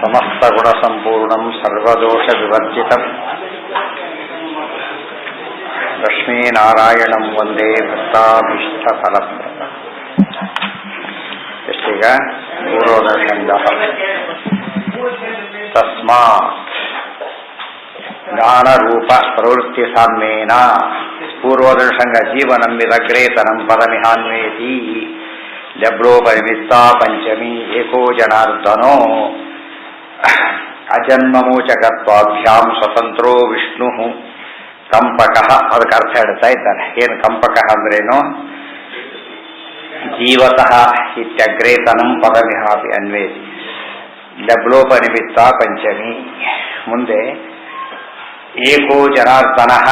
ಸಮಸ್ತ ಗುಣ ಸಂಪೂರ್ಣಂ ಸರ್ವದೋಷ ವಿವರ್ಜಿತಂ ಲಕ್ಷ್ಮೀನಾರಾಯಣಂ ವಂದೇ ಭಕ್ತಾಭೀಷ್ಟ ಫಲಪ್ರದಂ. ಎಷ್ಟೀಗ ಪೂರ್ವದರ್ಶಂಗ ತಸ್ಮಾತ್ ಜ್ಞಾನರೂಪ ಪ್ರವೃತ್ತಿ ಸಾಮ್ಯೇನ ಪೂರ್ವದರ್ಶಂಗ ಜೀವನಂಬಿದಗ್ರೇತನಂ ಪದಮಿಹಾನ್ವೇತಿ ಲಬ್ರೋಪನಿಮಿತ್ತಾ ಪಂಚಮಿ ಏಕೋ ಜನಾರ್ದನೋ ಅಜನ್ಮಮೋಚಕತ್ವಾಭ್ಯಾಂ ಸ್ವತಂತ್ರೋ ವಿಷ್ಣು ಕಂಪಕಃ. ಅದಕ್ಕೆ ಅರ್ಥ ಹೇಳ್ತಾ ಇದ್ದಾರೆ. ಏನು ಕಂಪಕಃ ಅಂದ್ರೇನು? ಜೀವತಃ ಇತ್ಯಗ್ರೇತನಂ ಪದಮಿಹಾಪಿ ಅನ್ವೇತಿ ಲಬ್ಲೋಪನಿಮಿತ್ತ ಪಂಚಮಿ. ಮುಂದೆ ಏಕೋ ಜನಾರ್ದನಃ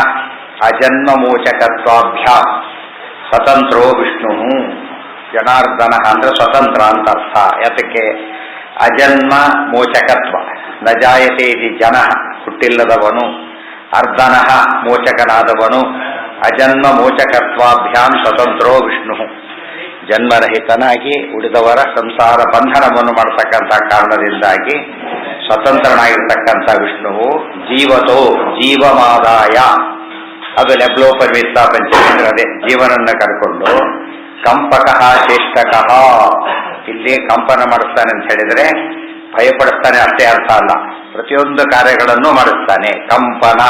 ಅಜನ್ಮಮೋಚಕತ್ವಾಭ್ಯಾಂ ಸ್ವತಂತ್ರೋ ವಿಷ್ಣು. ಜನಾರ್ದನ ಅಂದ್ರೆ ಸ್ವತಂತ್ರ ಅಂತ ಅರ್ಥ. ಯಾತಕ್ಕೆ? ಅಜನ್ಮ ಮೋಚಕತ್ವ ನ ಜಾಯತೆ ಇತಿ ಜನ, ಹುಟ್ಟಿಲ್ಲದವನು. ಅರ್ಧನಃ ಮೋಚಕನಾದವನು. ಅಜನ್ಮ ಮೋಚಕತ್ವಾಭ್ಯಾಂ ಸ್ವತಂತ್ರೋ ವಿಷ್ಣು. ಜನ್ಮರಹಿತನಾಗಿ ಉಳಿದವರ ಸಂಸಾರ ಬಂಧನವನ್ನು ಮಾಡತಕ್ಕಂಥ ಕಾರಣದಿಂದಾಗಿ ಸ್ವತಂತ್ರನಾಗಿರ್ತಕ್ಕಂಥ ವಿಷ್ಣುವು ಜೀವತೋ ಜೀವಮಾದಾಯ, ಅದು ಲಬ್ಲೋಪರಿಮಿತ್ತ ಪಂಚಮಿ ಅಂದ್ರೆ ಅದೇ ಜೀವನನ್ನ ಕರ್ಕೊಂಡು ಕಂಪಕಃ ಚೇಷ್ಟಕಃ, ಇಲ್ಲಿ ಕಂಪನ ಮಾಡಿಸ್ತಾನೆ ಅಂತ ಹೇಳಿದ್ರೆ ಭಯಪಡಿಸ್ತಾನೆ ಅಷ್ಟೇ ಅರ್ಥ ಅಲ್ಲ, ಪ್ರತಿಯೊಂದು ಕಾರ್ಯಗಳನ್ನು ಮಾಡಿಸ್ತಾನೆ. ಕಂಪನ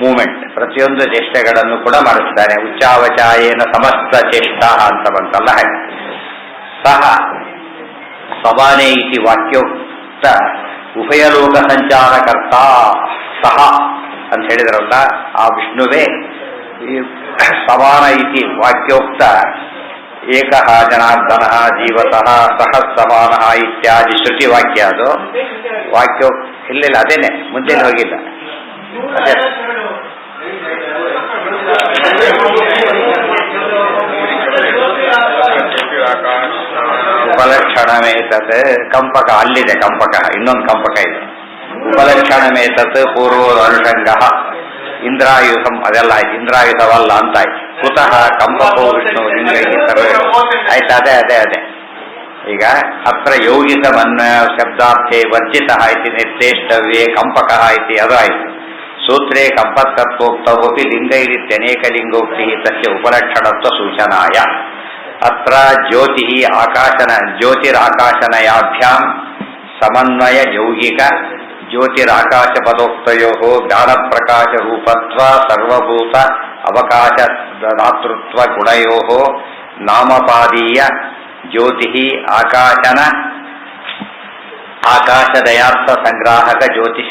ಮೂಮೆಂಟ್, ಪ್ರತಿಯೊಂದು ಚೇಷ್ಟೆಗಳನ್ನು ಕೂಡ ಮಾಡಿಸ್ತಾನೆ. ಉಚ್ಚಾವಚಾಯೇನ ಸಮಸ್ತ ಚೇಷ್ಟ ಅಂತ ಬಂತಲ್ಲ ಹಾಗೆ. ಸಹ ಸವಾನೇ ಇತಿ ವಾಕ್ಯೋಕ್ತ ಉಭಯಲೋಕ ಸಂಚಾರಕರ್ತ ಸಹ ಅಂತ ಹೇಳಿದ್ರಲ್ಲ, ಆ ವಿಷ್ಣುವೇ ಸಮಾನ ಇತಿ ವಾಕ್ಯೋಕ್ತ ಏಕಃ ಜನಾರ್ದನಃ ಜೀವತಃ ಸಹ ಸಮಾನಃ ಇತ್ಯಾದಿ ಶ್ರುತಿ ವಾಕ್ಯ. ಅದು ವಾಕ್ಯ ಇಲ್ಲಿಲ್ಲ, ಅದೇನೆ ಮುಂದೆ ಹೋಗಿಲ್ಲ. ಅದೇ ಉಪಲಕ್ಷಣಮೇತತ್ ಕಂಪಕ ಅಲ್ಲಿದೆ. ಕಂಪಕ ಇನ್ನೊಂದು ಕಂಪಕ ಇದೆ. ಉಪಲಕ್ಷಣಮೇತತ್ ಪೂರ್ವೋದನುಷಂಗ ಇಂದ್ರಾಯುಧಂ, ಅದೆಲ್ಲ ಆಯ್ತು. ಇಂದ್ರಾಯುಧವಲ್ಲ ಅಂತ ಆಯ್ತು. ಕುತಃ ಕಂಪಕೋ ವಿಷ್ಣು ಲಿಂಗೈತರ ಆಯ್ತು. ಅದೇ ಈಗ ಅತ್ರ ಯೌಗಿಕಮನ್ವಯ ಶಬ್ದಾರ್ಥೆ ವರ್ಜಿತ ಇತಿ ನಿರ್ದೇಷ್ಟವ್ಯೇ ಕಂಪಕಃ ಇತಿ ಅದು ಆಯ್ತು. ಸೂತ್ರೇ ಕಂಪಕತ್ವೋಕ್ತವಪಿ ಲಿಂಗೈರಿತ್ಯನೇಕ ಲಿಂಗೋಕ್ತಿ ತಸ್ಯ ಉಪಲಕ್ಷಣತ್ವ ಸೂಚನಾಯ. ಅತ್ರ ಜ್ಯೋತಿ ಜ್ಯೋತಿರಾಕಾಶನಯಾಭ್ಯಾಂ ಸಮನ್ವಯ ಯೌಗಿಕ ಜ್ಯೋತಿರಾಕಾಶ ಪದೋಕ್ತಯೋ ಜ್ಞಾನ ಪ್ರಕಾಶ ರೂಪತ್ವ ಸರ್ವಭೂತ ಅವಕಾಶ ದಾತೃತ್ವ ಗುಣಯೋ ನಾಮಪಾದೀಯ ಜ್ಯೋತಿ ಆಕಾಶದಯಾರ್ಥ ಸಂಗ್ರಾಹಕ ಜ್ಯೋತಿ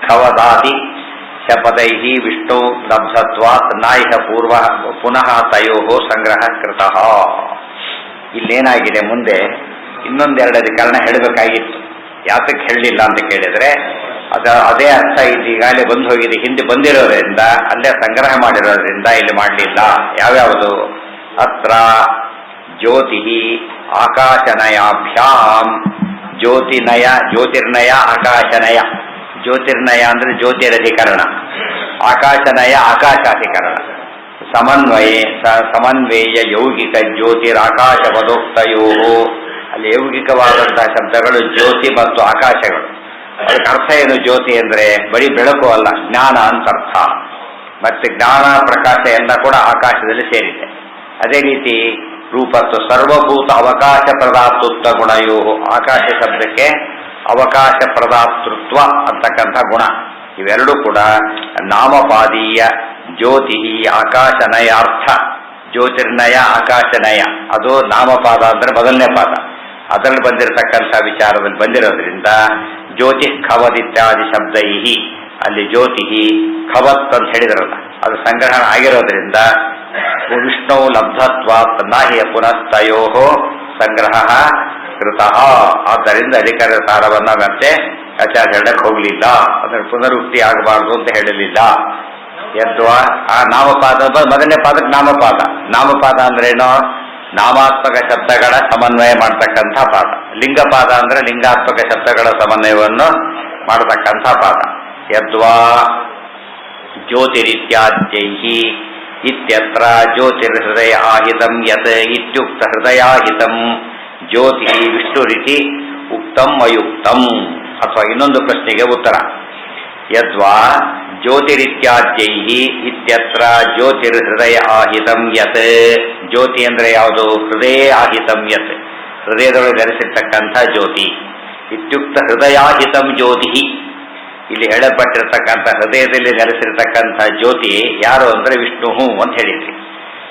ಖವದಾದಿ ಶಪದೈ ವಿಷ್ಣು ಲಬ್ಧತ್ವಾತ್ ನಾಯಿಹ ಪೂರ್ವ ಪುನಃ ತಯೋ ಸಂಗ್ರಹ ಕೃತಃ. ಇಲ್ಲೇನಾಗಿದೆ, ಮುಂದೆ ಇನ್ನೊಂದೆರಡು ಅಧಿಕರಣ ಹೇಳಬೇಕಾಗಿತ್ತು. ಯಾತಕ್ಕೆ ಹೇಳಲಿಲ್ಲ ಅಂತ ಕೇಳಿದ್ರೆ, ಅದೇ ಅರ್ಥ ಇಲ್ಲಿ ಈಗಾಗಲೇ ಬಂದು ಹೋಗಿದೆ, ಹಿಂದೆ ಬಂದಿರೋದ್ರಿಂದ ಅಲ್ಲೇ ಸಂಗ್ರಹ ಮಾಡಿರೋದ್ರಿಂದ ಇಲ್ಲಿ ಮಾಡಲಿಲ್ಲ. ಯಾವ್ಯಾವುದು? ಅತ್ರ ಜ್ಯೋತಿ ಆಕಾಶನಯಾಭ್ಯಾಂ, ಜ್ಯೋತಿರ್ನಯ ಆಕಾಶನಯ. ಜ್ಯೋತಿರ್ನಯ ಅಂದ್ರೆ ಜ್ಯೋತಿರಧಿಕರಣ, ಆಕಾಶನಯ ಆಕಾಶಾಧಿಕರಣ. ಸಮನ್ವಯ ಯೌಗಿಕ ಜ್ಯೋತಿರಾಕಾಶ ಪದೋಕ್ತಯೋ, ಅಲ್ಲಿ ಯೌಗಿಕವಾದಂತಹ ಶಬ್ದಗಳು ಜ್ಯೋತಿ ಮತ್ತು ಆಕಾಶಗಳು. ಅದಕ್ಕೆ ಅರ್ಥ ಏನು? ಜ್ಯೋತಿ ಅಂದ್ರೆ ಬರೀ ಬೆಳಕು ಅಲ್ಲ, ಜ್ಞಾನ ಅಂತ ಅರ್ಥ. ಮತ್ತೆ ಜ್ಞಾನ ಪ್ರಕಾಶ ಎಲ್ಲ ಕೂಡ ಆಕಾಶದಲ್ಲಿ ಸೇರಿದೆ. ಅದೇ ರೀತಿ ರೂಪತ್ತು ಸರ್ವಭೂತ ಅವಕಾಶ ಪ್ರದಾತೃತ್ವ ಗುಣಯೋ, ಆಕಾಶ ಶಬ್ದಕ್ಕೆ ಅವಕಾಶ ಪ್ರದಾತೃತ್ವ ಅಂತಕ್ಕಂಥ ಗುಣ. ಇವೆರಡೂ ಕೂಡ ನಾಮಪಾದೀಯ ಜ್ಯೋತಿ ಆಕಾಶನಯಾರ್ಥ. ಜ್ಯೋತಿರ್ನಯ ಆಕಾಶನಯ ಅದು ನಾಮಪಾದ ಅಂದ್ರೆ ಮೊದಲನೇ ಪಾದ. ಅದರಲ್ಲಿ ಬಂದಿರತಕ್ಕಂಥ ವಿಚಾರದಲ್ಲಿ ಬಂದಿರೋದ್ರಿಂದ ಜ್ಯೋತಿ ಖವದಿತ್ಯಾದಿ ಶಬ್ದೈ, ಅಲ್ಲಿ ಜ್ಯೋತಿ ಖವತ್ ಅಂತ ಹೇಳಿದ್ರಲ್ಲ, ಅದು ಸಂಗ್ರಹಣ ಆಗಿರೋದ್ರಿಂದ ವಿಷ್ಣು ಲಬ್ಧತ್ವಾತ್ ನಾಹಿಯ ಪುನಸ್ತಯೋ ಸಂಗ್ರಹ ಕೃತಃ. ಆದ್ದರಿಂದ ಅಧಿಕಾರ ಸಾರವನ್ನ ಮತ್ತೆ ಆಚಾರ್ಯ ಹೇಳಕ್ಕೆ ಹೋಗಲಿಲ್ಲ, ಅದರ ಪುನರುಕ್ತಿ ಆಗಬಾರ್ದು ಅಂತ ಹೇಳಲಿಲ್ಲ. ಯದ್ವಾ ಆ ನಾಮಪಾದ ಮೊದಲನೇ ಪಾದಕ್ಕೆ ನಾಮಪಾದ ಅಂದ್ರೇನು? ನಾಮಾತ್ಮಕ ಶಬ್ದಗಳ ಸಮನ್ವಯ ಮಾಡತಕ್ಕಂಥ ಪಾದ. ಲಿಂಗಪಾದ ಅಂದ್ರೆ ಲಿಂಗಾತ್ಮಕ ಶಬ್ದಗಳ ಸಮನ್ವಯವನ್ನು ಮಾಡತಕ್ಕಂಥ ಪಾದ. ಯದ್ವಾ ಜ್ಯೋತಿರಿತ್ಯಾದ್ಯೈಹಿ ಇತ್ಯತ್ರ ಜ್ಯೋತಿರ್ಹೃದಯ ಆಹಿತಂ ಯತ್ ಇತ್ಯುಕ್ತ ಹೃದಯಾಹಿತಂ ಜ್ಯೋತಿ ವಿಷ್ಣುರಿತಿ ಉಕ್ತಂ ಅಯುಕ್ತಂ. ಅಥವಾ ಇನ್ನೊಂದು ಪ್ರಶ್ನೆಗೆ ಉತ್ತರ, ಯದ್ವಾ ಜ್ಯೋತಿರಿತ್ಯಾದ್ಯೈ ಇತ್ಯತ್ರ ಜ್ಯೋತಿರ್ಹೃದಯ ಆಹಿತಂ ಯತ್. ಜ್ಯೋತಿ ಅಂದ್ರೆ ಯಾವುದು? ಹೃದಯ ಆಹಿತಂ ಯತ್, ಹೃದಯದೊಳಗೆ ಧರಿಸಿರ್ತಕ್ಕಂಥ ಜ್ಯೋತಿ. ಇತ್ಯುಕ್ತ ಹೃದಯಾಹಿತಂ ಜ್ಯೋತಿ, ಇಲ್ಲಿ ಹೇಳಲ್ಪಟ್ಟಿರ್ತಕ್ಕಂಥ ಹೃದಯದಲ್ಲಿ ನೆಲೆಸಿರ್ತಕ್ಕಂಥ ಜ್ಯೋತಿ ಯಾರು ಅಂದ್ರೆ ವಿಷ್ಣು ಅಂತ ಹೇಳಿದ್ರಿ.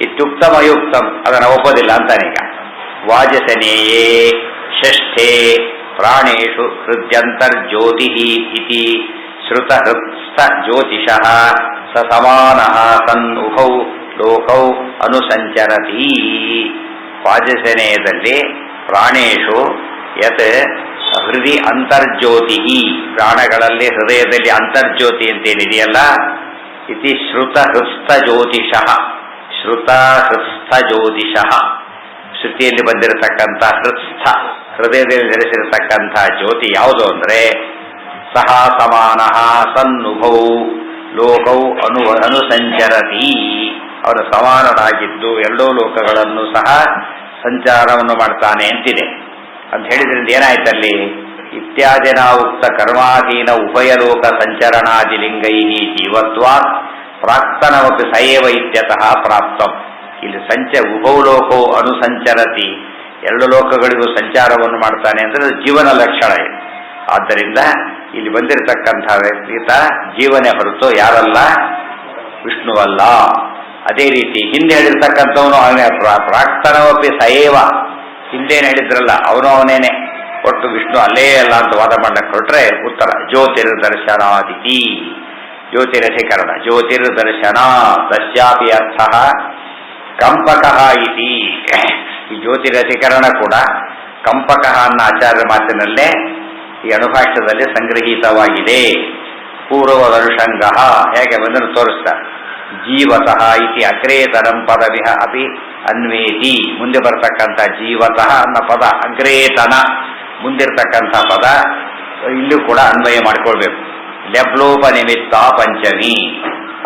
ಇತ್ಯುಕ್ತಂ ಅಯುಕ್ತಂ, ಅದನ್ನು ಒಪ್ಪೋದಿಲ್ಲ ಅಂತಾನೀಗ. ವಾಜಸನೇಯೇ ಷಷ್ಠೇ ಪ್ರಾಣೇಶು ಹೃದ್ಯಂತರ್ಜ್ಯೋತಿ ಇತಿ ಶ್ರುತ ಹೃತ್ಸ್ಥ ಜ್ಯೋತಿಷಃ ಸ ಸಮಾನಃ ಸನ್ ಉಭೌ ಲೋಕೌ ಅನುಸಂಚರತಿ. ವಾಜಸನೇಯದಲ್ಲಿ ಪ್ರಾಣೇಶು ಯತ್ ಹೃದಯ ಅಂತರ್ಜ್ಯೋತಿ, ಪ್ರಾಣಗಳಲ್ಲಿ ಹೃದಯದಲ್ಲಿ ಅಂತರ್ಜ್ಯೋತಿ ಅಂತೇನಿದೆಯಲ್ಲ, ಇತಿ ಶ್ರುತ ಹೃತ್ಸ್ಥ ಜ್ಯೋತಿಷಃ, ಶ್ರುತ ಹೃತ್ಸ್ಥ ಜ್ಯೋತಿಷಃ, ಶ್ರುತಿಯಲ್ಲಿ ಬಂದಿರತಕ್ಕಂಥ ಹೃತ್ಸ್ಥ, ಹೃದಯದಲ್ಲಿ ನೆಲೆಸಿರತಕ್ಕಂಥ ಜ್ಯೋತಿ ಯಾವುದು ಅಂದ್ರೆ ಸಹ ಸಮಾನಃ ಸನ್ನುಭೌ ಲೋಕೌ ಅನುಸಂಚರತಿ, ಅವನು ಸಮಾನನಾಗಿದ್ದು ಎರಡೂ ಲೋಕಗಳನ್ನು ಸಹ ಸಂಚಾರವನ್ನು ಮಾಡ್ತಾನೆ ಅಂತಿದೆ. ಅಂತ ಹೇಳಿದ್ರಿಂದ ಏನಾಯ್ತಲ್ಲಿ? ಇತ್ಯಾದಿನ ಉಕ್ತ ಕರ್ಮಾಧೀನ ಉಭಯಲೋಕ ಸಂಚರಣಾದಿಲಿಂಗೈ ಜೀವತ್ವಾತ್ ಪ್ರಾಕ್ತನವಪಿ ಸಯೇವ ಇತ್ಯತಃ ಪ್ರಾಪ್ತಂ. ಇಲ್ಲಿ ಉಭೌ ಲೋಕೋ ಅನುಸಂಚರತಿ, ಎರಡು ಲೋಕಗಳಿಗೂ ಸಂಚಾರವನ್ನು ಮಾಡ್ತಾನೆ ಅಂದ್ರೆ ಜೀವನ ಲಕ್ಷಣ ಇದೆ. ಆದ್ದರಿಂದ ಇಲ್ಲಿ ಬಂದಿರತಕ್ಕಂಥ ವ್ಯಕ್ತಿತ ಜೀವನೇ ಹೊರತು ಯಾರಲ್ಲ, ವಿಷ್ಣುವಲ್ಲ. ಅದೇ ರೀತಿ ಹಿಂದೆ ಹೇಳಿರ್ತಕ್ಕಂಥವನು ಅವನೇ, ಪ್ರಾಕ್ತನವಪಿ ಸಯೇವ, ಹಿಂದೇನು ಹೇಳಿದ್ರಲ್ಲ ಅವನು ಅವನೇನೆ, ಒಟ್ಟು ವಿಷ್ಣು ಅಲ್ಲೇ ಅಲ್ಲ ಅಂತ ವಾದ ಮಾಡಕ್ಕೆ ಹೊರಟ್ರೆ ಉತ್ತರ ಜ್ಯೋತಿರ್ದರ್ಶನಾದಿತಿ. ಜ್ಯೋತಿರಧಿಕರಣ ಜ್ಯೋತಿರ್ದರ್ಶನ ತಸ್ಯಾಪಿ ಅರ್ಥ ಕಂಪಕಃ ಇತಿ. ಈ ಜ್ಯೋತಿರಧಿಕರಣ ಕೂಡ ಕಂಪಕಃ ಅನ್ನೋ ಆಚಾರ್ಯ ಮಾತಿನಲ್ಲೇ ಈ ಅಣುಭಾಷ್ಯದಲ್ಲಿ ಸಂಗ್ರಹೀತವಾಗಿದೆ. ಪೂರ್ವದರ್ಶಂಗ ಹೇಗೆ ಬಂದನ್ನು ತೋರಿಸ್ತಾರೆ. ಜೀವತಃ ಇತಿ ಅಗ್ರೇತರಂ ಪದವಿಹ ಅಪಿ ಅನ್ವೇತಿ, ಮುಂದೆ ಬರತಕ್ಕಂಥ ಜೀವತಃ ಅನ್ನೋ ಪದ ಅಗ್ರೇತನ ಮುಂದಿರ್ತಕ್ಕಂಥ ಪದ ಇಲ್ಲೂ ಕೂಡ ಅನ್ವಯ ಮಾಡಿಕೊಳ್ಬೇಕು. ಲೆಬ್ಲೋಪ ನಿಮಿತ್ತ ಪಂಚಮಿ,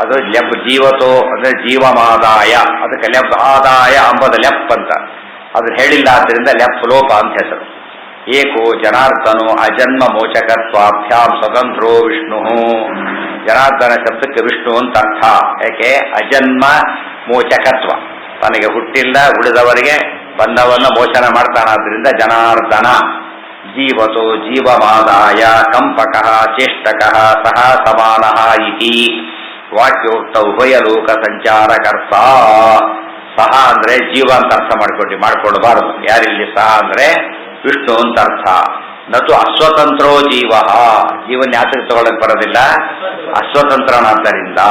ಅದು ಲೆಬ್ ಜೀವತೋ ಅಂದ್ರೆ ಜೀವಮಾದಾಯ, ಅದಕ್ಕೆ ಲೆಬ್ ಆದಾಯ ಅಂಬದ ಲೆಪ್ ಅಂತ ಅದನ್ನು ಹೇಳಿಲ್ಲ, ಆದ್ದರಿಂದ ಲೆಪ್ ಲೋಪ ಅಂತ ಹೆಸರು. ಏಕೋ ಜನಾರ್ದನೋ ಅಜನ್ಮ ಮೋಚಕತ್ವಾಭ್ಯಾಂ ಸ್ವತಂತ್ರೋ ವಿಷ್ಣು. ಜನಾರ್ದನ ಶಬ್ದಕ್ಕೆ ವಿಷ್ಣು ಅಂತ ಅರ್ಥ. ಯಾಕೆ? ಅಜನ್ಮ ಮೋಚಕತ್ವ, ತನಗೆ ಹುಟ್ಟಿಲ್ಲ ಉಳಿದವರಿಗೆ ಬಂದವನ್ನ ಮೋಚನ ಮಾಡ್ತಾನಾದ್ರಿಂದ ಜನಾರ್ದನ. ಜೀವತೋ ಜೀವಮಾದಾಯ ಕಂಪಕಃ ಚೇಷ್ಟಕಃ ಸಹ ಸಮಾನಃ ಇತಿ ವಾಕ್ಯೋಕ್ತ ಉಭಯ ಲೋಕ ಸಂಚಾರಕರ್ತ. ಸಹ ಅಂದ್ರೆ ಜೀವ ಅಂತ ಅರ್ಥ ಮಾಡ್ಕೊಳ್ಬಾರದು. ಯಾರಿಲ್ಲಿ ಸಹ ಅಂದ್ರೆ ವಿಷ್ಣು ಅಂತ ಅರ್ಥ. ನತು ಅಸ್ವತಂತ್ರೋ ಜೀವ, ಜೀವನ ಯಾತಕ್ಕೆ ತಗೊಳ್ಳಕ್ ಬರೋದಿಲ್ಲ, ಅಸ್ವತಂತ್ರನಾದ್ದರಿಂದ.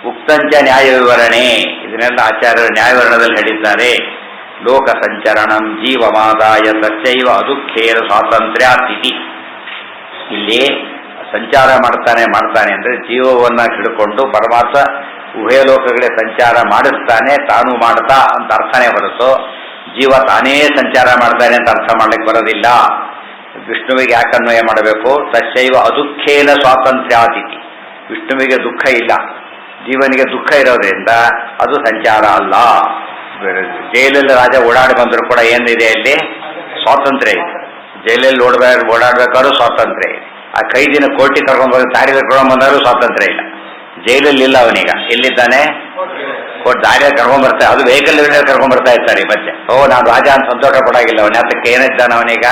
ಉಕ್ತಂಚ ನ್ಯಾಯ ವಿವರಣೆ, ಇದನ್ನೆಲ್ಲ ಆಚಾರ್ಯರು ನ್ಯಾಯವಿವರಣದಲ್ಲಿ ಹೇಳಿದ್ದಾರೆ. ಲೋಕ ಸಂಚರಣಂ ಜೀವಮಾದಾಯ ಸತ್ಯೈವ ಅದುಃಖೇನ ಸ್ವಾತಂತ್ರ್ಯಾತಿಥಿ. ಇಲ್ಲಿ ಸಂಚಾರ ಮಾಡ್ತಾನೆ ಅಂದ್ರೆ ಜೀವವನ್ನ ಹಿಡ್ಕೊಂಡು ಪರಮಾತ್ಮ ಉಭಯ ಲೋಕಗಳೇ ಸಂಚಾರ ಮಾಡಿಸ್ತಾನೆ, ತಾನು ಮಾಡ್ತಾ ಅಂತ ಅರ್ಥನೇ ಹೊರತು ಜೀವ ತಾನೇ ಸಂಚಾರ ಮಾಡ್ತಾನೆ ಅಂತ ಅರ್ಥ ಮಾಡ್ಲಿಕ್ಕೆ ಬರೋದಿಲ್ಲ. ವಿಷ್ಣುವಿಗೆ ಯಾಕೆ ಅನ್ವಯ ಮಾಡಬೇಕು? ತಸ್ಯೈವ ಅದುಃಖೇನ ಸ್ವಾತಂತ್ರ್ಯಾತಿಥಿ. ವಿಷ್ಣುವಿಗೆ ದುಃಖ ಇಲ್ಲ, ಜೀವನಿಗೆ ದುಃಖ ಇರೋದ್ರಿಂದ ಅದು ಸಂಚಾರ ಅಲ್ಲ. ಜೈಲಲ್ಲಿ ರಾಜ ಓಡಾಡಿ ಬಂದರೂ ಕೂಡ ಏನಿದೆ, ಅಲ್ಲಿ ಸ್ವಾತಂತ್ರ್ಯ ಇದೆ. ಜೈಲಲ್ಲಿ ಓಡಾಡ್ಬೇಕಾದ್ರೂ ಸ್ವಾತಂತ್ರ್ಯ ಇದೆ. ಆ ಕೈದಿನ ಕೋರ್ಟಿ ಕರ್ಕೊಂಡ್ಬಂದು ದಾರಿ ಕರ್ಕೊಂಡ್ಬಂದಾದ್ರೂ ಸ್ವಾತಂತ್ರ್ಯ ಇಲ್ಲ. ಜೈಲಲ್ಲಿ ಇಲ್ಲ ಅವನೀಗ, ಎಲ್ಲಿದ್ದಾನೆ? ದಾರಿಯಲ್ಲಿ ಕರ್ಕೊಂಡ್ಬರ್ತಾರೆ, ಅದು ವೆಹಿಕಲ್ ಕರ್ಕೊಂಡ್ಬರ್ತಾ ಇರ್ತಾರೆ ಈ ಮಧ್ಯೆ. ನಾನು ರಾಜ ಅಂತ ಸಂತೋಷ ಪಡಾಗಿಲ್ಲ. ಅವನ ಯಾತಕ್ಕೆ ಏನಿದ್ದಾನೆ? ಅವನೀಗ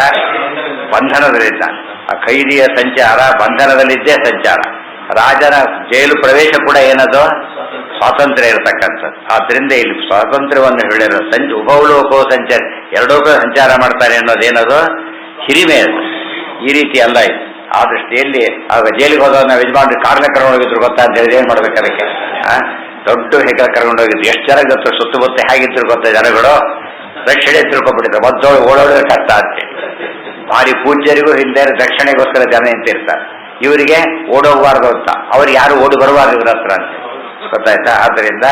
ಬಂಧನದಲ್ಲಿದ್ದಾನೆ. ಆ ಖೈದಿಯ ಸಂಚಾರ ಬಂಧನದಲ್ಲಿದ್ದೇ ಸಂಚಾರ. ರಾಜನ ಜೈಲು ಪ್ರವೇಶ ಕೂಡ ಏನದು? ಸ್ವಾತಂತ್ರ್ಯ ಇರತಕ್ಕಂಥದ್ದು. ಆದ್ರಿಂದ ಇಲ್ಲಿ ಸ್ವಾತಂತ್ರ್ಯವನ್ನು ಹೇಳಿರೋ ಉಭವಲೋಕೋ ಸಂಚಾರ, ಎರಡೂ ಸಂಚಾರ ಮಾಡ್ತಾರೆ ಅನ್ನೋದೇನದು? ಹಿರಿಮೆ ಅದು. ಈ ರೀತಿ ಅಲ್ಲ ಇದು. ಆ ದೃಷ್ಟಿಯಲ್ಲಿ ಆಗ ಜೈಲಿಗೆ ಹೋದ ನಾವು ಯಜಮಾನ್ರು ಕಾರ್ನ ಕರ್ಕೊಂಡು ಹೋಗಿದ್ರು ಗೊತ್ತಾ ಅಂತ ಹೇಳಿ ಏನ್ ಮಾಡ್ಬೇಕು ಅದಕ್ಕೆ? ದೊಡ್ಡ ಹೆಗಲ ಕರ್ಕೊಂಡು ಹೋಗಿದ್ರು. ಎಷ್ಟು ಜನ ಗೊತ್ತು? ಸುತ್ತಮುತ್ತ ಹೇಗಿದ್ರು ಗೊತ್ತಾ ಜನಗಳು? ದಕ್ಷಿಣೆ ತಿಳ್ಕೊಂಡ್ಬಿಟ್ಟಿದ್ರು, ಮದ್ದೋಳು ಓಡೋದ್ರೆ ಕಷ್ಟ ಅಂತೇಳಿ. ಭಾರಿ ಪೂಜ್ಯರಿಗೂ ಹಿಂದೆ ದಕ್ಷಿಣೆಗೋಸ್ಕರ ಜನ ನಿಂತಿರ್ತಾರೆ. ಇವರಿಗೆ ಓಡೋಗಬಾರ್ದು ಅಂತ, ಅವ್ರು ಯಾರು ಓಡಿ ಬರಬಾರ್ದು ಇವ್ರ ಹತ್ರ ಅಂತ, ಗೊತ್ತಾಯ್ತಾ? ಆದ್ದರಿಂದ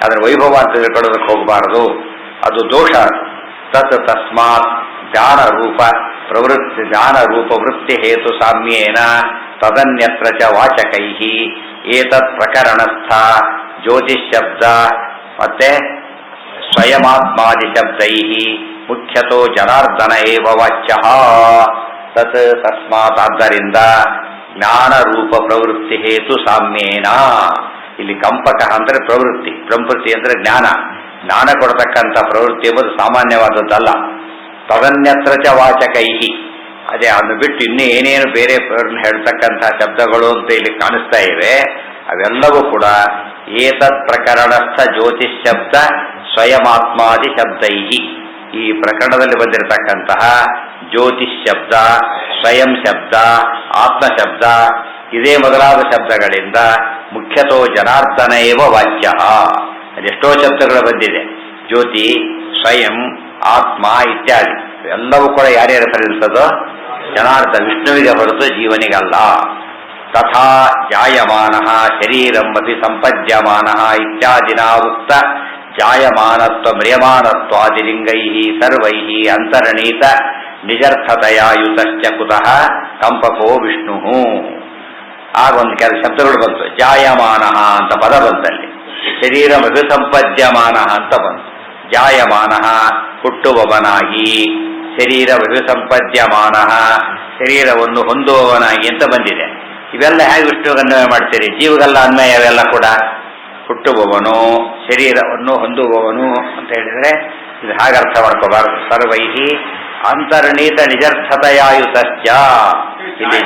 ಅದರ ವೈಭವ ಅಂತ ತಿಳ್ಕೊಳ್ಳೋದಕ್ಕೆ ಹೋಗಬಾರದು, ಅದು ದೋಷ. ತತ್ ತಸ್ಮಾತ್ ಜ್ಞಾನ ರೂಪ ವೃತ್ತಿ ಹೇತು ಸಾಮ್ಯೇನ ತದನ್ಯತ್ರ ಚ ವಾಚಕೈ ಏತತ್ ಪ್ರಕರಣಸ್ಥ ಜ್ಯೋತಿಶಬ್ದ ಮತ್ತೆ ಸ್ವಯಮಾತ್ಮಾದಿ ಶಬ್ದೈ ಮುಖ್ಯತೋ ಜನಾರ್ದನ ಏವ ವಾಚ್ಯಃ ತತ್ ತಸ್ಮಾತ್ ಆದ್ದರಿಂದ ಜ್ಞಾನ ರೂಪ ಪ್ರವೃತ್ತಿ ಹೇತು ಸಾಮ್ಯೇನ. ಇಲ್ಲಿ ಕಂಪಕ ಅಂದ್ರೆ ಪ್ರವೃತ್ತಿ ಅಂದ್ರೆ ಜ್ಞಾನ ಕೊಡತಕ್ಕಂಥ ಪ್ರವೃತ್ತಿ ಎಂಬುದು ಸಾಮಾನ್ಯವಾದದ್ದಲ್ಲ. ತದನ್ಯತ್ರ ಚ ವಾಚಕೈಹಿ, ಅದೇ ಅದನ್ನು ಬಿಟ್ಟು ಇನ್ನೂ ಏನೇನು ಬೇರೆ ಹೇಳ್ತಕ್ಕಂಥ ಶಬ್ದಗಳು ಅಂತ ಇಲ್ಲಿ ಕಾಣಿಸ್ತಾ ಇವೆ, ಅವೆಲ್ಲವೂ ಕೂಡ ಏತತ್ ಪ್ರಕರಣಸ್ಥ ಜ್ಯೋತಿಷ್ ಶಬ್ದ ಸ್ವಯಮಾತ್ಮಾದಿ ಶಬ್ದೈಹಿ, ಈ ಪ್ರಕರಣದಲ್ಲಿ ಬಂದಿರತಕ್ಕಂತಹ ಜ್ಯೋತಿಷ್ ಶಬ್ದ, ಸ್ವಯಂ ಶಬ್ದ, ಆತ್ಮ ಶಬ್ದ, ಇದೇ ಮೊದಲಾದ ಶಬ್ದಗಳಿಂದ ಮುಖ್ಯತೋ ಜನಾರ್ದನ ಏವ ವಾಚ್ಯ. ಅದೆಷ್ಟೋ ಶಬ್ದಗಳು ಬಂದಿದೆ, ಜ್ಯೋತಿ, ಸ್ವಯಂ, ಆತ್ಮ ಇತ್ಯಾದಿ ಎಲ್ಲವೂ ಕೂಡ ಯಾರ್ಯಾರು ಪರಿಣಿಸೋದು? ಜನಾರ್ದನ ವಿಷ್ಣುವಿಗೆ ಹೊರತು ಜೀವನಿಗಲ್ಲ. ತಥಾ ಜಾಯಮಾನಃ ಶರೀರಮಪಿ ಸಂಪದ್ಯಮಾನಃ ಇತ್ಯಾದಿನ ಉಕ್ತ ಜಾಯಮಾನತ್ವ ಮ್ರಿಯಮಾನತ್ವಾದಿಲಿಂಗೈಃ ಸರ್ವೈಃ ಅಂತರ್ಣೀತ ನಿಜರ್ಥತೆಯ ಯುತಶ್ಚ ಕುತಃ ಕಂಪಕೋ ವಿಷ್ಣು. ಆಗ ಒಂದು ಕೆಲವು ಶಬ್ದಗಳು ಬಂತು. ಜಾಯಮಾನಃ ಅಂತ ಪದ ಬಂತಲ್ಲಿ, ಶರೀರಮಪಿ ಸಂಪದ್ಯಮಾನಃ ಅಂತ ಬಂತು. ಜಾಯಮಾನಃ ಹುಟ್ಟುವವನಾಗಿ, ಶರೀರಮಪಿ ಸಂಪದ್ಯಮಾನಃ ಶರೀರವನ್ನು ಹೊಂದುವವನಾಗಿ ಅಂತ ಬಂದಿದೆ. ಇವೆಲ್ಲ ಹೇಗೆ ವಿಷ್ಣುವಿಗೆ ಅನ್ವಯ ಮಾಡ್ತೀರಿ? ಜೀವಗಲ್ಲ ಅನ್ವಯ ಅವೆಲ್ಲ ಕೂಡ. ಹುಟ್ಟುವವನು, ಶರೀರವನ್ನು ಹೊಂದುವವನು ಅಂತ ಹೇಳಿದರೆ ಇದು ಹಾಗೆ ಅರ್ಥ ಮಾಡ್ಕೋಬಾರ್ದು. ಸರ್ವೈಹಿ ಅಂತರ್ಣೀತ ನಿಜರ್ಥತೆಯಾಯುತಶ್ಚ. ಇಲ್ಲಿ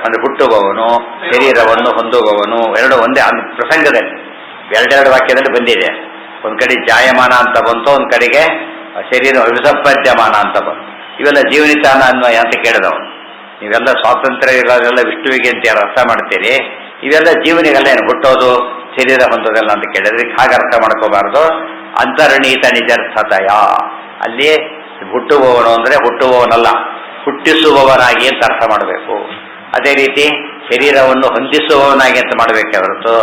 ಅಂದ್ರೆ ಹುಟ್ಟುವವನು, ಶರೀರವನ್ನು ಹೊಂದುವವನು ಎರಡು ಒಂದೇ ಪ್ರಸಂಗದಲ್ಲಿ ಎರಡೆರಡು ವಾಕ್ಯದಲ್ಲಿ ಬಂದಿದೆ. ಒಂದ್ ಕಡೆ ಜಾಯಮಾನ ಅಂತ ಬಂತು, ಒಂದ್ ಕಡೆಗೆ ಶರೀರ ವಿಸಂಪದ್ಯಮಾನ ಅಂತ ಬಂತು. ಇವೆಲ್ಲ ಜೀವನಿತಾನ ಅನ್ವಯ ಅಂತ ಕೇಳಿದವನು. ನೀವೆಲ್ಲ ಸ್ವಾತಂತ್ರ್ಯಗಳೆಲ್ಲ ವಿಷ್ಣುವಿಗೆ ಅಂತ ಯಾರು ಅರ್ಥ ಮಾಡ್ತೀರಿ, ಇವೆಲ್ಲ ಜೀವನಿಗೆಲ್ಲ ಏನು ಹುಟ್ಟೋದು ಶರೀರ ಹೊಂದೋದಲ್ಲ ಅಂತ ಕೇಳಿದ್ರೆ ಹಾಗೆ ಅರ್ಥ ಮಾಡ್ಕೋಬಾರ್ದು. ಅಂತರ್ಣೀತ ನಿಜರ್ಥತೆಯ, ಅಲ್ಲಿ ಹುಟ್ಟುವವನು ಅಂದ್ರೆ ಹುಟ್ಟುವವನಲ್ಲ, ಹುಟ್ಟಿಸುವವನಾಗಿ ಅಂತ ಅರ್ಥ ಮಾಡಬೇಕು. ಅದೇ ರೀತಿ ಶರೀರವನ್ನು ಹೊಂದಿಸುವವನಾಗಿ ಅಂತ ಮಾಡಬೇಕೆ ಹೊರತು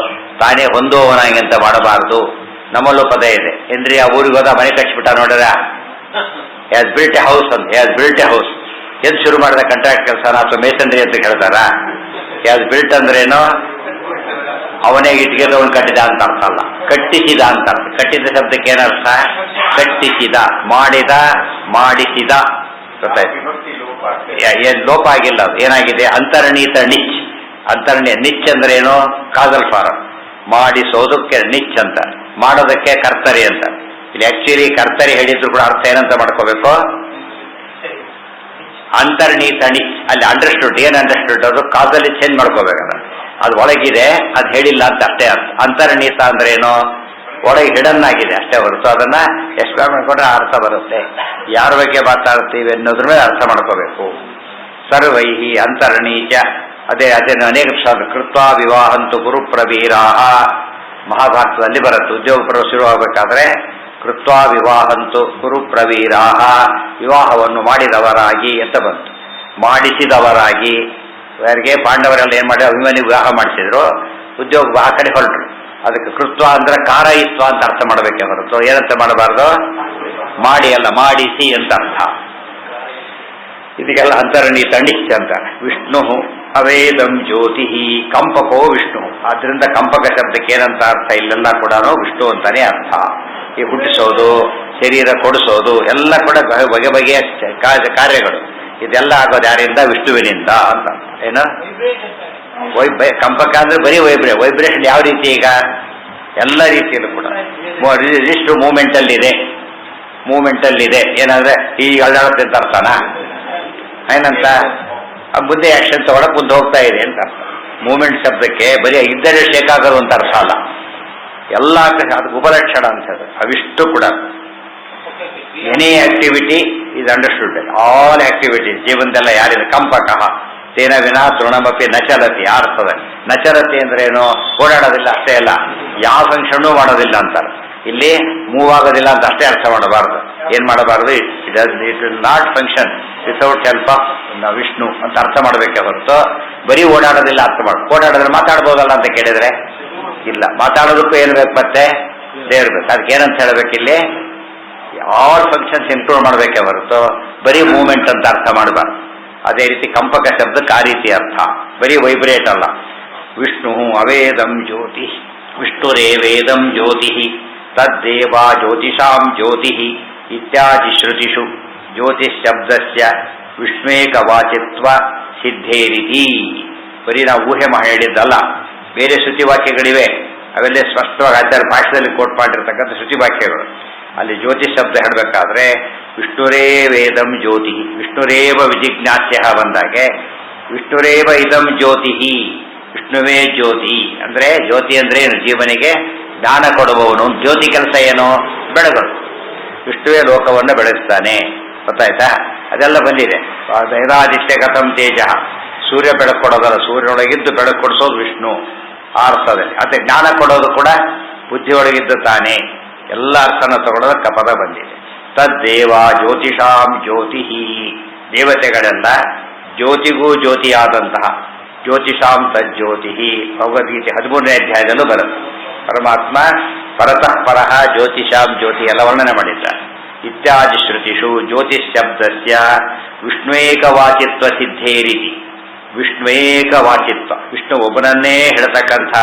ತಾನೇ ಹೊಂದುವವನಾಗಿ ಅಂತ ಮಾಡಬಾರದು. ನಮ್ಮಲ್ಲೂ ಪದ ಇದೆ, ಏನ್ರಿ ಆ ಊರಿಗೆ ಹೋದ ಮನೆ ಕಟ್ಸಿಬಿಟ್ಟ ನೋಡಿದ್ರ, ಹ್ಯಾಸ್ ಬಿಲ್ಟ್ ಎ ಹೌಸ್ ಅಂತ. ಹ್ಯಾಸ್ ಬಿಲ್ಟ್ ಎ ಹೌಸ್ ಎಂದು ಶುರು ಮಾಡಿದ ಕಾಂಟ್ರಾಕ್ಟ್ ಕೆಲಸನ ಅಥವಾ ಮೇಸನ್ರಿ ಅಂತ ಹೇಳ್ತಾರ? ಹ್ಯಾಸ್ ಬಿಲ್ಟ್ ಅಂದ್ರೇನು? ಅವನೇ ಇಟ್ಟಿಗೆ ತಗೊಂಡು ಕಟ್ಟಿದ ಅಂತ ಅರ್ಥ ಅಲ್ಲ, ಕಟ್ಟಿಸಿದ ಅಂತ ಅರ್ಥ. ಕಟ್ಟಿದ ಶಬ್ದಕ್ಕೆ ಏನರ್ಥ? ಕಟ್ಟಿಸಿದ, ಮಾಡಿದ, ಮಾಡಿಸಿದ. ಗೊತ್ತಾಯ್ತು? ಏನ್ ಲೋಪ ಆಗಿಲ್ಲ, ಅದು ಏನಾಗಿದೆ? ಅಂತರ್ಣೀತ ನಿಚ್. ನಿಚ್ ಅಂದ್ರೆ ಏನು? ಕಾಜಲ್ ಫಾರಂ. ಮಾಡಿಸೋದಕ್ಕೆ ನಿಚ್ ಅಂತ, ಮಾಡೋದಕ್ಕೆ ಕರ್ತರಿ ಅಂತ. ಇಲ್ಲಿ ಆಕ್ಚುಲಿ ಕರ್ತರಿ ಹೇಳಿದ್ರು ಕೂಡ ಅರ್ಥ ಏನಂತ ಮಾಡ್ಕೋಬೇಕು? ಅಂತರ್ಣೀತ ನಿಚ್. ಅಲ್ಲಿ ಅಂಡರ್ಸ್ಟುಡ್, ಏನ್ ಅಂಡರ್ಸ್ಟುಡ್? ಅದು ಕಾಜಲ್ಲಿ ಚೇಂಜ್ ಮಾಡ್ಕೋಬೇಕಲ್ಲ, ಅದು ಒಳಗಿದೆ, ಅದು ಹೇಳಿಲ್ಲ ಅಂತ ಅಷ್ಟೇ ಅರ್ಥ. ಅಂತರ್ಣೀತ ಅಂದ್ರೆ ಏನು? ಒಳಗೆ ಹಿಡನ್ ಆಗಿದೆ ಅಷ್ಟೇ ಹೊರತು ಅದನ್ನ ಎಕ್ಸ್ಪ್ಲೇನ್ ಮಾಡ್ಕೊಂಡ್ರೆ ಅರ್ಥ ಬರುತ್ತೆ. ಯಾರ ಬಗ್ಗೆ ಮಾತಾಡ್ತೀವಿ ಅನ್ನೋದ್ರ ಮೇಲೆ ಅರ್ಥ ಮಾಡ್ಕೋಬೇಕು. ಸರ್ವೈಹಿ ಅಂತರ್ಣೀಚ, ಅದೇ ಅನೇಕ ಕೃತ್ವ ವಿವಾಹಂತು ಗುರು ಪ್ರವೀರಾಹ, ಮಹಾಭಾರತದಲ್ಲಿ ಬರುತ್ತೆ. ಉದ್ಯೋಗ ಪರ್ವ ಶುರುವಾಗಬೇಕಾದ್ರೆ ಕೃತ್ವ ವಿವಾಹಂತು ಗುರು ಪ್ರವೀರಾಹ, ವಿವಾಹವನ್ನು ಮಾಡಿದವರಾಗಿ ಅಂತ ಬಂತು. ಮಾಡಿಸಿದವರಾಗಿ, ಯಾರಿಗೆ? ಪಾಂಡವರೆಲ್ಲ ಏನ್ ಮಾಡಿ ಅಭಿಮನ್ಯು ವಿವಾಹ ಮಾಡಿಸಿದ್ರು, ಉದ್ಯೋಗ ಆ ಕಡೆ ಹೊರಟರು. ಅದಕ್ಕೆ ಕೃತ್ವ ಅಂದ್ರೆ ಕಾರಯಿತ್ವ ಅಂತ ಅರ್ಥ ಮಾಡಬೇಕೆ ಹೊರತು ಏನಂತ ಮಾಡಬಾರ್ದು? ಮಾಡಿ ಅಲ್ಲ, ಮಾಡಿಸಿ ಅಂತ ಅರ್ಥ. ಇದಕ್ಕೆಲ್ಲ ಅಂತರ್ಣೀತ ನಿಚ್ ಅಂತ. ವಿಷ್ಣು ಅವೇದಂ ಜ್ಯೋತಿ ಕಂಪಕೋ ವಿಷ್ಣು. ಆದ್ರಿಂದ ಕಂಪಕ ಶಬ್ದಕ್ಕೆ ಏನಂತ ಅರ್ಥ? ಇಲ್ಲೆಲ್ಲ ಕೂಡ ವಿಷ್ಣು ಅಂತಾನೆ ಅರ್ಥ. ಈ ಹುಟ್ಟಿಸೋದು, ಶರೀರ ಕೊಡಿಸೋದು ಎಲ್ಲ ಕೂಡ ಬಗೆ ಬಗೆಯ ಕಾರ್ಯಗಳು. ಇದೆಲ್ಲ ಆಗೋದು ಯಾರಿಂದ? ವಿಷ್ಣುವಿನಿಂದ ಅಂತ. ಏನು ಕಂಪಕ ಅಂದ್ರೆ ಬರೀ ವೈಬ್ರೇಷನ್. ಯಾವ ರೀತಿ? ಈಗ ಎಲ್ಲ ರೀತಿಯಲ್ಲೂ ಕೂಡ ಇಷ್ಟು ಮೂವ್ಮೆಂಟ್ ಅಲ್ಲಿದೆ. ಏನಂದ್ರೆ ಈ ಅಳ್ಳಾಡುತ್ತೆ ಅಂತ ಅರ್ಥನಾ? ಏನಂತ? ಮುಂದೆ ಆಕ್ಷನ್ ತಗೊಳಕ್ ಮುಂದೆ ಹೋಗ್ತಾ ಇದೆ ಅಂತ ಅರ್ಥ. ಮೂವ್ಮೆಂಟ್ ಶಬ್ದಕ್ಕೆ ಬರೀ ಇದ್ದರೆ ಶೇಕ್ ಆಗೋದು ಅಂತ ಅರ್ಥ ಅಲ್ಲ, ಎಲ್ಲ ಅದಕ್ಕೆ ಉಪಲಕ್ಷಣ ಅಂತ ಹೇಳಿ. ಅವಿಷ್ಟು ಕೂಡ any activity is understood. All activities ಜೀವನದೆಲ್ಲ ಯಾರಿದೆ? ಕಂಪಕ ತೇನ ವಿನಾ ತೃಣಮಪಿ ನಚಲತಿ. ಆ ಅರ್ಥದಲ್ಲಿ ನಚಲತಿ ಅಂದ್ರೆ ಏನು? ಓಡಾಡೋದಿಲ್ಲ ಅಷ್ಟೇ ಅಲ್ಲ, ಯಾವ ಫಂಕ್ಷನ್ ಮಾಡೋದಿಲ್ಲ ಅಂತಾರೆ. ಇಲ್ಲಿ ಮೂವ್ ಆಗೋದಿಲ್ಲ ಅಂತ ಅಷ್ಟೇ ಅರ್ಥ ಮಾಡಬಾರ್ದು. ಏನ್ ಮಾಡಬಾರ್ದು? It will not function without help of Vishnu ಅಂತ ಅರ್ಥ ಮಾಡಬೇಕೆ ಹೊರತು ಬರೀ ಓಡಾಡೋದಿಲ್ಲ ಅರ್ಥ ಮಾಡ. ಓಡಾಡೋದ್ರೆ ಮಾತಾಡ್ಬೋದಲ್ಲ ಅಂತ ಕೇಳಿದ್ರೆ ಇಲ್ಲ, ಮಾತಾಡೋದಕ್ಕೂ ಏನು ಬೇಕು? ಮತ್ತೆ ದೇವ್ರು ಬೇಕು. ಅದಕ್ಕೆ ಏನಂತ ಹೇಳ್ಬೇಕಿಲ್ಲಿ? ಆಲ್ ಫಂಕ್ಷನ್ಸ್ ಇನ್ಕ್ಲೂಡ್ ಮಾಡಬೇಕೆ ಹೊರತು ಬರೀ ಮೂವ್ಮೆಂಟ್ ಅಂತ ಅರ್ಥ ಮಾಡಬಾರ್ದು. ಅದೇ ರೀತಿ ಕಂಪಕ ಶಬ್ದಕ್ಕೆ ಆ ರೀತಿ ಅರ್ಥ, ಬರೀ ವೈಬ್ರೇಟ್ ಅಲ್ಲ. ವಿಷ್ಣು ಅವೇದಂ ಜ್ಯೋತಿ, ವಿಷ್ಣುರೇ ವೇದಂ ಜ್ಯೋತಿ ತದ್ದೇವ ಜ್ಯೋತಿಷಾಂ ಜ್ಯೋತಿ ಇತ್ಯಾದಿ ಶ್ರುತಿಷು ಜ್ಯೋತಿಶಬ್ದಸ್ಯ ವಿಷ್ಣುವೇಕವಾಚಿತ್ವ ಸಿದ್ಧೇರಿತಿ. ಬರೀ ನಾವು ಊಹೆ ಮಾಡಿ ಹೇಳಿದ್ದಲ್ಲ, ಬೇರೆ ಶ್ರುತಿವಾಕ್ಯಗಳಿವೆ, ಅವೆಲ್ಲೇ ಸ್ಪಷ್ಟವಾಗಿ ಆಚಾರ್ಯ ಭಾಷೆಯಲ್ಲಿ ಕೋಟ್ ಮಾಡಿರ್ತಕ್ಕಂಥ ಶ್ರುತಿವಾಕ್ಯಗಳು. ಅಲ್ಲಿ ಜ್ಯೋತಿಷ್ ಶಬ್ದ ಹೇಳಬೇಕಾದ್ರೆ ವಿಷ್ಣುರೇ ವೇದಂ ಜ್ಯೋತಿ, ವಿಷ್ಣುರೇವ ವಿಜಿಜ್ಞಾಸ್ಯ ಬಂದಾಗೆ ವಿಷ್ಣುರೇವ ಇದಂ ಜ್ಯೋತಿ, ವಿಷ್ಣುವೇ ಜ್ಯೋತಿ ಅಂದ್ರೆ ಜ್ಯೋತಿ ಅಂದ್ರೆ ಏನು? ಜೀವನಿಗೆ ಜ್ಞಾನ ಕೊಡುವವನು. ಜ್ಯೋತಿ ಕೆಲಸ ಏನು? ಬೆಳಗೋದು. ವಿಷ್ಣುವೇ ಲೋಕವನ್ನು ಬೆಳೆಸ್ತಾನೆ. ಗೊತ್ತಾಯ್ತಾ? ಅದೆಲ್ಲ ಬಂದಿದೆ. ವೇದಾದಿತ್ಯ ಕಥಂ ತೇಜ, ಸೂರ್ಯ ಬೆಳಕು ಕೊಡೋದಲ್ಲ, ಸೂರ್ಯನೊಳಗಿದ್ದು ಬೆಳಕು ಕೊಡಿಸೋದು ವಿಷ್ಣು ಆ ಅರ್ಥದಲ್ಲಿ. ಅದೇ ಜ್ಞಾನ ಕೊಡೋದು ಕೂಡ ಬುದ್ಧಿಯೊಳಗಿದ್ದು ತಾನೇ. ಎಲ್ಲ ಅರ್ಥನ ತಗೊಳ್ಳೋದಕ್ಕೆ ಪದ ಬಂದಿದೆ. ತದ್ದೇವ ಜ್ಯೋತಿಷಾಂ ಜ್ಯೋತಿ, ದೇವತೆಗಳೆಲ್ಲ ಜ್ಯೋತಿಗೂ ಜ್ಯೋತಿಯಾದಂತಹ ಜ್ಯೋತಿಷಾಂ ತಜ್ಜ್ಯೋತಿ. ಭಗವದ್ಗೀತೆ 13ನೇ ಅಧ್ಯಾಯದಲ್ಲೂ ಬರುತ್ತೆ. ಪರಮಾತ್ಮ ಪರತಃ ಪರಃ ಜ್ಯೋತಿಷಾಂ ಜ್ಯೋತಿ ಎಲ್ಲ ವರ್ಣನೆ ಮಾಡಿದ್ದಾರೆ. ಇತ್ಯಾದಿ ಶ್ರುತಿಷು ಜ್ಯೋತಿಷ್ ಶಬ್ದಸ್ಯ ವಿಷ್ಣುವೇಕವಾಚಿತ್ವ ಸಿದ್ಧೇರಿತಿ. ವಿಷ್ಣುವೇಕವಾಚಿತ್ವ, ವಿಷ್ಣು ಒಬ್ಬನನ್ನೇ ಹೇಳ್ತಕ್ಕಂಥ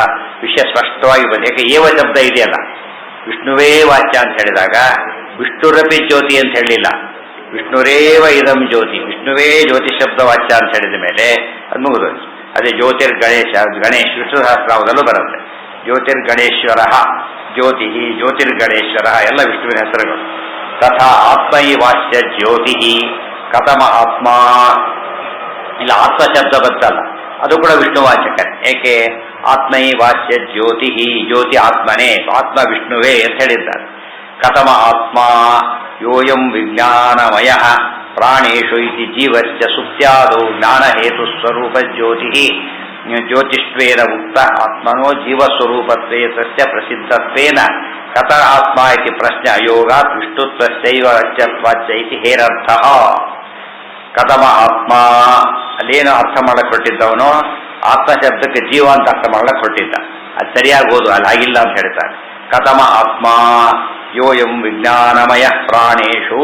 ವಿಷಯ ಸ್ಪಷ್ಟವಾಗಿ ಬಂದ. ಯಾಕೆ ಏವ ಶಬ್ದ ಇದೆಯಲ್ಲ, ವಿಷ್ಣುವೇ ವಾಚ್ಯ ಅಂತ ಹೇಳಿದಾಗ ವಿಷ್ಣುರಪಿ ಜ್ಯೋತಿ ಅಂತ ಹೇಳಲಿಲ್ಲ, ವಿಷ್ಣುರೇವ ಇದಂ ಜ್ಯೋತಿ, ವಿಷ್ಣುವೇ ಜ್ಯೋತಿ ಶಬ್ದ ವಾಚ್ಯ ಅಂತ ಹೇಳಿದ ಮೇಲೆ ಅದು ಮುಗಿದು. ಅದೇ ಜ್ಯೋತಿರ್ಗಣೇಶ, ವಿಷ್ಣು ಸಹಸ್ರನಾಮದಲ್ಲೂ ಬರುತ್ತೆ. ಜ್ಯೋತಿರ್ಗಣೇಶ್ವರ ಜ್ಯೋತಿ, ಜ್ಯೋತಿರ್ಗಣೇಶ್ವರ ಎಲ್ಲ ವಿಷ್ಣುವಿನ ಹೆಸರುಗಳು. ತಥಾ ಆತ್ಮೈ ವಾಚ್ಯ ಜ್ಯೋತಿ ಕಥಮ ಆತ್ಮ, ಇಲ್ಲ ಆತ್ಮ ಶಬ್ದ ಬಂತಲ್ಲ ಅದು ಕೂಡ ವಿಷ್ಣುವಾಚಕ. ಏಕೆ? ಆತ್ಮೈ ವಾಚ್ಯ ಜ್ಯೋತಿ, ಜ್ಯೋತಿ ಆತ್ಮನೇ, ಆತ್ಮ ವಿಷ್ಣುವೇ ಅಂತ ಹೇಳಿದ್ದಾರೆ. ಕಥಮ ಆತ್ಮ ಯೋಯಂ ವಿಜ್ಞಾನಮಯ ಪ್ರಾಣೇಶು ಇತಿ ಜೀವಸ್ಯ ಸುಪ್ತ್ಯಾದೌ ಜ್ಞಾನಹೇತು ಸ್ವರೂಪ ಜ್ಯೋತಿ ಜ್ಯೋತಿಷ್ವೇನ ಉಕ್ತ ಆತ್ಮನೋ ಜೀವಸ್ವರೂಪತ್ವೇ ತಸ್ಯ ಪ್ರಸಿದ್ಧತ್ವೇನ ಕಥ ಆತ್ಮ ಇತಿ ಪ್ರಶ್ನೆ ಅಯೋಗಾತ್ ವಿಷ್ಣುತ್ವಸ್ಯೈವ ಅಚ್ಯತ್ವಾಚ್ಯ ಇತಿ ಹೇರರ್ಥಃ. ಕಥಮ ಆತ್ಮ ಅಲ್ಲೇನು ಅರ್ಥ ಮಾಡಕ್ ಹೊರಟಿದ್ದವನು ಆತ್ಮ ಶಬ್ದಕ್ಕೆ ಜೀವ ಅಂತ ಅರ್ಥ ಮಾಡಕ್ ಹೊರಟಿದ್ದ. ಅದು ಸರಿಯಾಗಿ ಓದು, ಅಲ್ಲಿ ಆಗಿಲ್ಲ ಅಂತ ಹೇಳ್ತಾರೆ. ಕಥಮ ಆತ್ಮ ಯೋಯಂ ವಿಜ್ಞಾನಮಯ ಪ್ರಾಣೇಶು,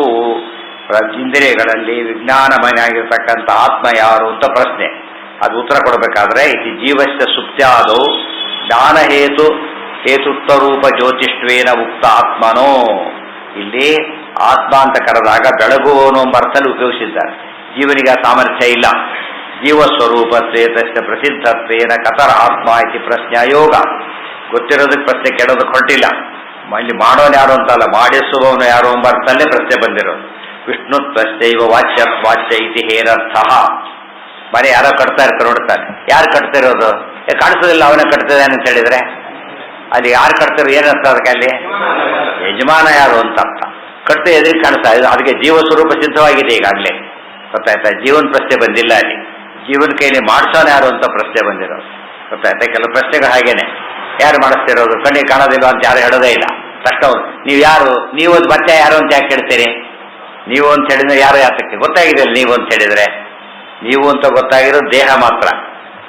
ಇಂದ್ರಿಯಗಳಲ್ಲಿ ವಿಜ್ಞಾನಮಯನಾಗಿರ್ತಕ್ಕಂಥ ಆತ್ಮ ಯಾರು ಅಂತ ಪ್ರಶ್ನೆ. ಅದು ಉತ್ತರ ಕೊಡಬೇಕಾದ್ರೆ ಇತಿ ಜೀವಸ್ಯ ಸುಪ್ತ್ಯಾದೌ ಜ್ಞಾನಹೇತು ಹೇತುತ್ವರೂಪ ಜ್ಯೋತಿಷ್ವೇನ ಉಕ್ತ ಆತ್ಮನೋ. ಇಲ್ಲಿ ಆತ್ಮ ಅಂತ ಕರೆದಾಗ ಬೆಳಗುವವನು ಎಂಬ ಅರ್ಥದಲ್ಲಿ ಉಪಯೋಗಿಸಿದ್ದಾರೆ. ಜೀವನಿಗೆ ಸಾಮರ್ಥ್ಯ ಇಲ್ಲ. ಜೀವಸ್ವರೂಪತ್ವೇ ತಸ್ಯ ಪ್ರಸಿದ್ಧತ್ವೇನ ಕತರ ಆತ್ಮ ಇತಿ ಪ್ರಶ್ನೆ ಅಯೋಗ. ಗೊತ್ತಿರೋದಕ್ಕೆ ಪ್ರಶ್ನೆ ಕೇಳೋದಕ್ಕೆ ಹೊರಟಿಲ್ಲ. ಇಲ್ಲಿ ಮಾಡೋನು ಯಾರು ಅಂತಲ್ಲ, ಮಾಡಿಸುವವನು ಯಾರು ಎಂಬ ಅರ್ಥಲ್ಲೇ ಪ್ರಶ್ನೆ ಬಂದಿರೋದು. ವಿಷ್ಣುತ್ವಸ್ಯೈವ ವಾಚ್ಯ ಇತಿ ಹೇರರ್ಥ. ಮನೆ ಯಾರೋ ಕಟ್ತಾ ಇರ್ತಾರೆ, ನೋಡ್ತಾನೆ, ಯಾರು ಕಟ್ತಿರೋದು? ಕಾಣಿಸೋದಿಲ್ಲ, ಅವನೇ ಕಟ್ತಿದ್ದಾನೆ ಅಂತ ಹೇಳಿದ್ರೆ ಅಲ್ಲಿ ಯಾರು ಕಟ್ತಿರೋ ಏನರ್ಥ? ಅದಕ್ಕೆ ಅಲ್ಲಿ ಯಜಮಾನ ಯಾರು ಅಂತ ಅರ್ಥ. ಕಟ್ತ ಎದುರಿಗೆ ಕಾಣಿಸ್ತಾ ಇದೆ, ಅದಕ್ಕೆ ಜೀವ ಸ್ವರೂಪ ಸಿದ್ಧವಾಗಿದೆ ಈಗಾಗಲೇ. ಗೊತ್ತಾಯ್ತಾ? ಜೀವನ ಪ್ರಶ್ನೆ ಬಂದಿಲ್ಲ ಅಲ್ಲಿ. ಜೀವನ ಕೈಲಿ ಮಾಡಿಸೋಣ ಯಾರು ಅಂತ ಪ್ರಶ್ನೆ ಬಂದಿರೋದು. ಗೊತ್ತಾಯ್ತಾ? ಕೆಲವು ಪ್ರಶ್ನೆಗಳು ಹಾಗೇನೆ, ಯಾರು ಮಾಡಿಸ್ತಿರೋದು? ಕಣ್ಣಿಗೆ ಕಾಣೋದಿಲ್ಲ ಅಂತ ಯಾರು ಹೇಳೋದೇ ಇಲ್ಲ. ತಕ್ಷಣ ನೀವು ಯಾರು, ನೀವು ಮತ್ತೆ ಯಾರು ಅಂತ ಯಾಕೆ ಹೇಳ್ತೀರಿ? ನೀವು ಅಂತ ಹೇಳಿದ್ರೆ ಯಾರು ಯಾತಕ್ಕೆ? ಗೊತ್ತಾಗಿದೆಯಲ್ಲ ನೀವು ಅಂತ ಹೇಳಿದ್ರೆ. ನೀವು ಅಂತ ಗೊತ್ತಾಗಿರೋದು ದೇಹ ಮಾತ್ರ,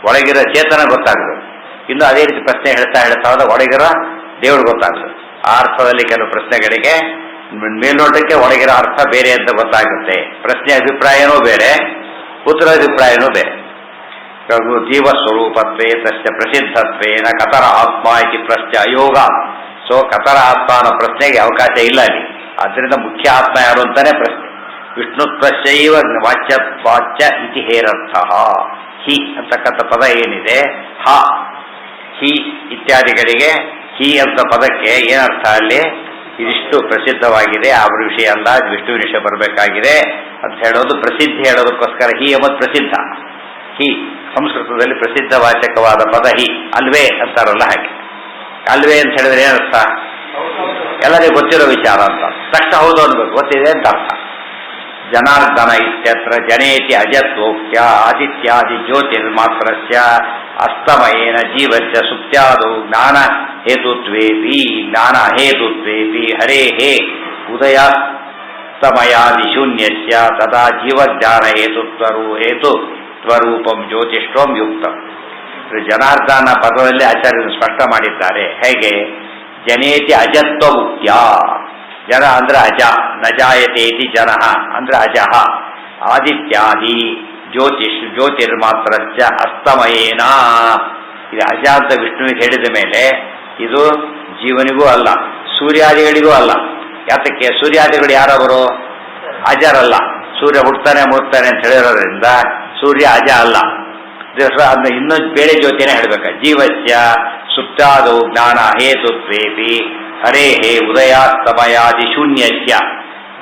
ಒಳಗಿರೋ ಚೇತನ ಗೊತ್ತಾಗದು. ಇನ್ನು ಅದೇ ರೀತಿ ಪ್ರಶ್ನೆ ಹೇಳ್ತಾ ಹೋದ ಒಳಗಿರೋ ದೇವ್ರು ಗೊತ್ತಾಗದು. ಆ ಅರ್ಥದಲ್ಲಿ ಕೆಲವು ಪ್ರಶ್ನೆಗಳಿಗೆ ಮೇಲ್ನೋಟಕ್ಕೆ ಒಳಗಿರೋ ಅರ್ಥ ಬೇರೆ ಅಂತ ಗೊತ್ತಾಗುತ್ತೆ. ಪ್ರಶ್ನೆ ಅಭಿಪ್ರಾಯನೂ ಬೇರೆ, ಉತ್ತರ ಅಭಿಪ್ರಾಯನೂ ಬೇರೆ. ಜೀವ ಸ್ವರೂಪತ್ವೇ ತಸ್ಯ ಪ್ರಸಿದ್ಧತ್ವೇನ ಕತರ ಆತ್ಮ ಇತಿ ಪ್ರಶ್ನೆ ಅಯೋಗ. ಸೊ ಕತರ ಆತ್ಮ ಅನ್ನೋ ಪ್ರಶ್ನೆಗೆ ಅವಕಾಶ ಇಲ್ಲ ಅಲ್ಲಿ. ಆದ್ದರಿಂದ ಮುಖ್ಯ ಆತ್ಮ ಯಾರು ಅಂತಾನೆ ಪ್ರಶ್ನೆ. ವಿಷ್ಣುತ್ವಸ್ಯೈವ ವಾಚ್ಯ ಇತಿ ಹೇರರ್ಥ. ಹಿ ಅಂತಕ್ಕಂಥ ಪದ ಏನಿದೆ, ಹ ಹಿ ಇತ್ಯಾದಿಗಳಿಗೆ ಹಿ ಅಂತ ಪದಕ್ಕೆ ಏನರ್ಥ? ಅಲ್ಲಿ ಇದಿಷ್ಟು ಪ್ರಸಿದ್ಧವಾಗಿದೆ, ಅವರ ವಿಷಯ ಅಲ್ಲ, ವಿಷ್ಣುವಿನ ವಿಷಯ ಬರಬೇಕಾಗಿದೆ ಅಂತ ಹೇಳೋದು. ಪ್ರಸಿದ್ಧಿ ಹೇಳೋದಕ್ಕೋಸ್ಕರ ಹಿ ಎಂಬುದು ಪ್ರಸಿದ್ಧ. ಹಿ ಸಂಸ್ಕೃತದಲ್ಲಿ ಪ್ರಸಿದ್ಧ ವಾಚಕವಾದ ಪದ ಹಿ. ಅಲ್ವೇ ಅಂತಾರಲ್ಲ ಹಾಗೆ. ಅಲ್ವೇ ಅಂತ ಹೇಳಿದ್ರೆ ಏನರ್ಥ? ಎಲ್ಲರಿಗೂ ಗೊತ್ತಿರೋ ವಿಚಾರ ಅಂತ. ತಕ್ಷಣ ಹೌದು ಅನ್ಬೇಕು, ಗೊತ್ತಿದೆ ಅಂತ ಅರ್ಥ. ಜನಾರ್ದನ ಇತ್ಯತ್ರ ಜನೇತಿ ಅಜತ್ವೋಕ್ತ್ಯ ಆದಿತ್ಯಾದಿ ಜ್ಯೋತಿರ್ಮಾತ್ರಸ್ಯ ಅಸ್ತಮಯೇನ ಜೀವಸ್ಯ ಸುಪ್ತ್ಯಾದೌ ಜ್ಞಾನ ಹೇತುತ್ವೇಪಿ ಜ್ಞಾನ ಹೇತುತ್ವೇಪಿ ಹರೇಹೇ ಉದಯಾಸ್ತಮಯಾದಿ ಶೂನ್ಯಸ್ಯ ತದಾ ಜೀವಜ್ಞಾನ ಹೇತುತ್ವರೂಪಂ ಜ್ಯೋತಿಷ್ವಂ ಯುಕ್ತಂ. ಜನಾರ್ದನ ಪದದಲ್ಲಿ ಆಚಾರ್ಯರು ಸ್ಪಷ್ಟ ಮಾಡಿದ್ದಾರೆ. ಹೇಗೆ? ಜನೇತಿ ಅಜತ್ವ ಮುಕ್ತ್ಯ. ಜನ ಅಂದ್ರೆ ಅಜ, ನಜಾಯತೇತಿ ಜನ ಅಂದ್ರೆ ಅಜಃ. ಆದಿತ್ಯಾದಿ ಜ್ಯೋತಿರ್ಮಾತ್ರಸ್ಯ ಅಸ್ತಮಯೇನ. ಇದು ಅಜ ಅಂತ ವಿಷ್ಣುವಿಗೆ ಹೇಳಿದ ಮೇಲೆ ಇದು ಜೀವನಿಗೂ ಅಲ್ಲ, ಸೂರ್ಯಾದಿಗಳಿಗೂ ಅಲ್ಲ. ಯಾತಕ್ಕೆ? ಸೂರ್ಯಾದಿಗಳು ಯಾರವರು? ಅಜರಲ್ಲ. ಸೂರ್ಯ ಹುಡ್ತಾನೆ ಮುಡ್ತಾನೆ ಅಂತ ಹೇಳಿರೋದ್ರಿಂದ ಸೂರ್ಯ ಅಜ ಅಲ್ಲ. ಅದನ್ನ ಇನ್ನೂ ಬೇರೆ ಜ್ಯೋತಿನೇ ಹೇಳ್ಬೇಕ. ಜೀವಸ್ಯ ಸುಪ್ತಾದೌ ಜ್ಞಾನ ಹೇತುತ್ವೇಪಿ ಹರೇಹೇ ಉದಯಾಸ್ತಮಯಾದಿ ಶೂನ್ಯಸ್ಯ.